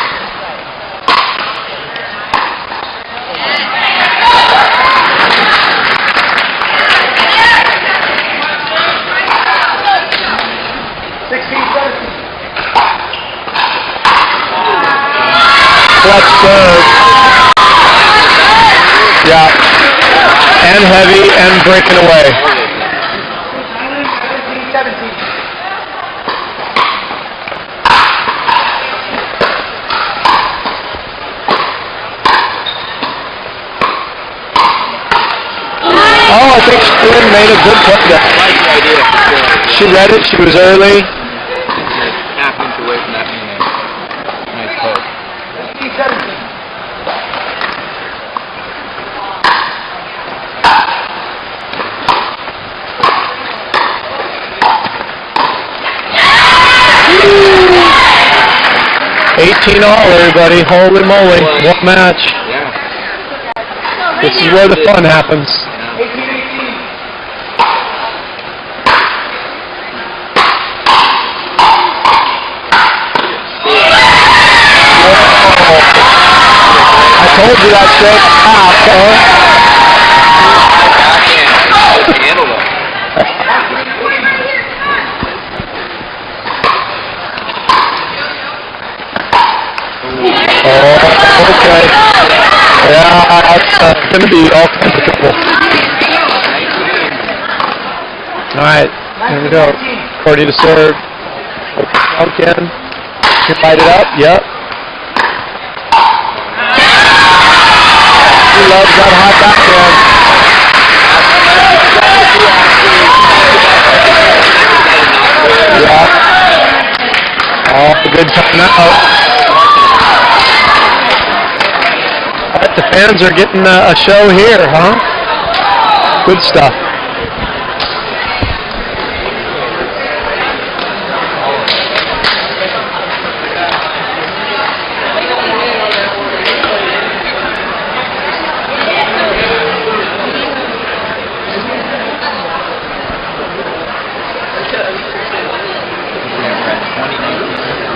Clutch serve. Yeah. And heavy and breaking away. Oh, I think Lynn made a good play there. I like the idea. She read it. She was early. Half inch away from that being a nice poke. 17. $18 all, everybody. Holy moly. What match. Yeah. This is where the fun happens. 18. I told you that shit. Backhand. Handle though. Oh, okay. Yeah, that's going to be all kinds of trouble. All right, here we go. Courtney to serve. Again. Can light it up. Yep. She loves that hot backhand. Yeah. Oh, good time out. The fans are getting a show here, huh? Good stuff.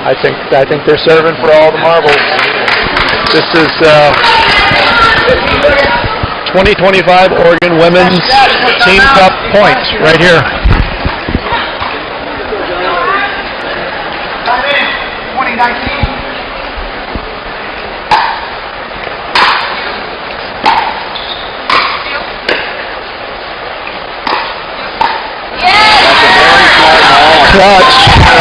I think they're serving for all the marbles. This is 2025 Oregon Women's Team Cup points right here. 2019.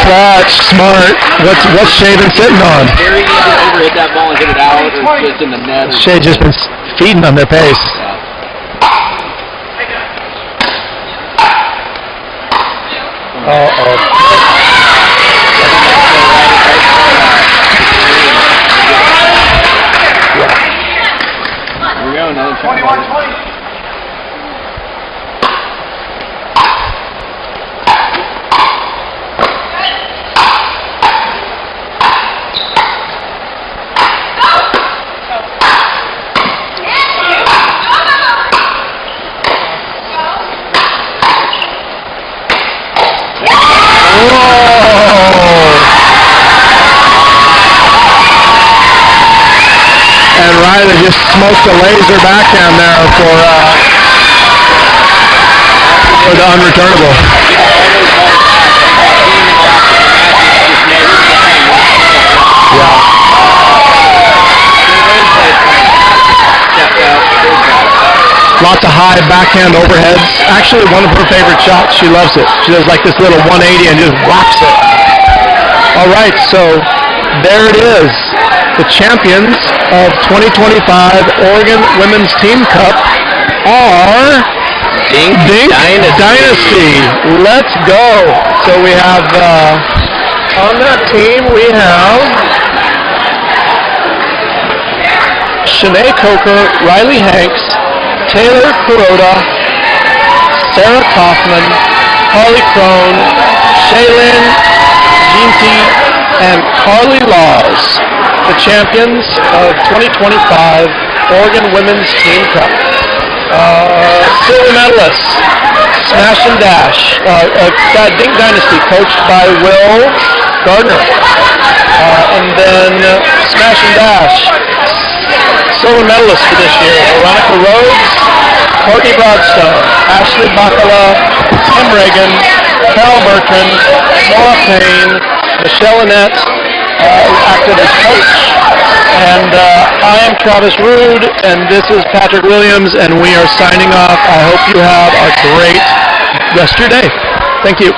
Clutch, smart. What's Shay been sitting on? Very easy to overhit that ball and hit it out, or just in the net. Shay just been feeding on their pace. Uh-oh. Here we go, another 21-20. And Riley just smoked a laser backhand there for the unreturnable. Yeah. Lots of high backhand overheads. Actually, one of her favorite shots. She loves it. She does like this little 180 and just whaps it. All right, so there it is. The champions of 2025 Oregon Women's Team Cup are Dink Dynasty. Let's go. So we have on that team we have Shanae Coker, Riley Hanks, Taylor Kuroda, Sarah Kaufman, Holly Crone, Shaylin Ginty, and Carly Laws, the champions of 2025 Oregon Women's Team Cup. Silver medalists, Smash and Dash, Dink Dynasty, coached by Will Gardner. And then Smash and Dash, silver medalists for this year, Veronica Rhodes, Courtney Broadstone, Ashley Bacala, Tim Reagan, Carol Bertrand, Maura Payne, Michelle Annette, who acted as coach. And I am Travis Rude, and this is Patrick Williams, and we are signing off. I hope you have a great rest of your day. Thank you.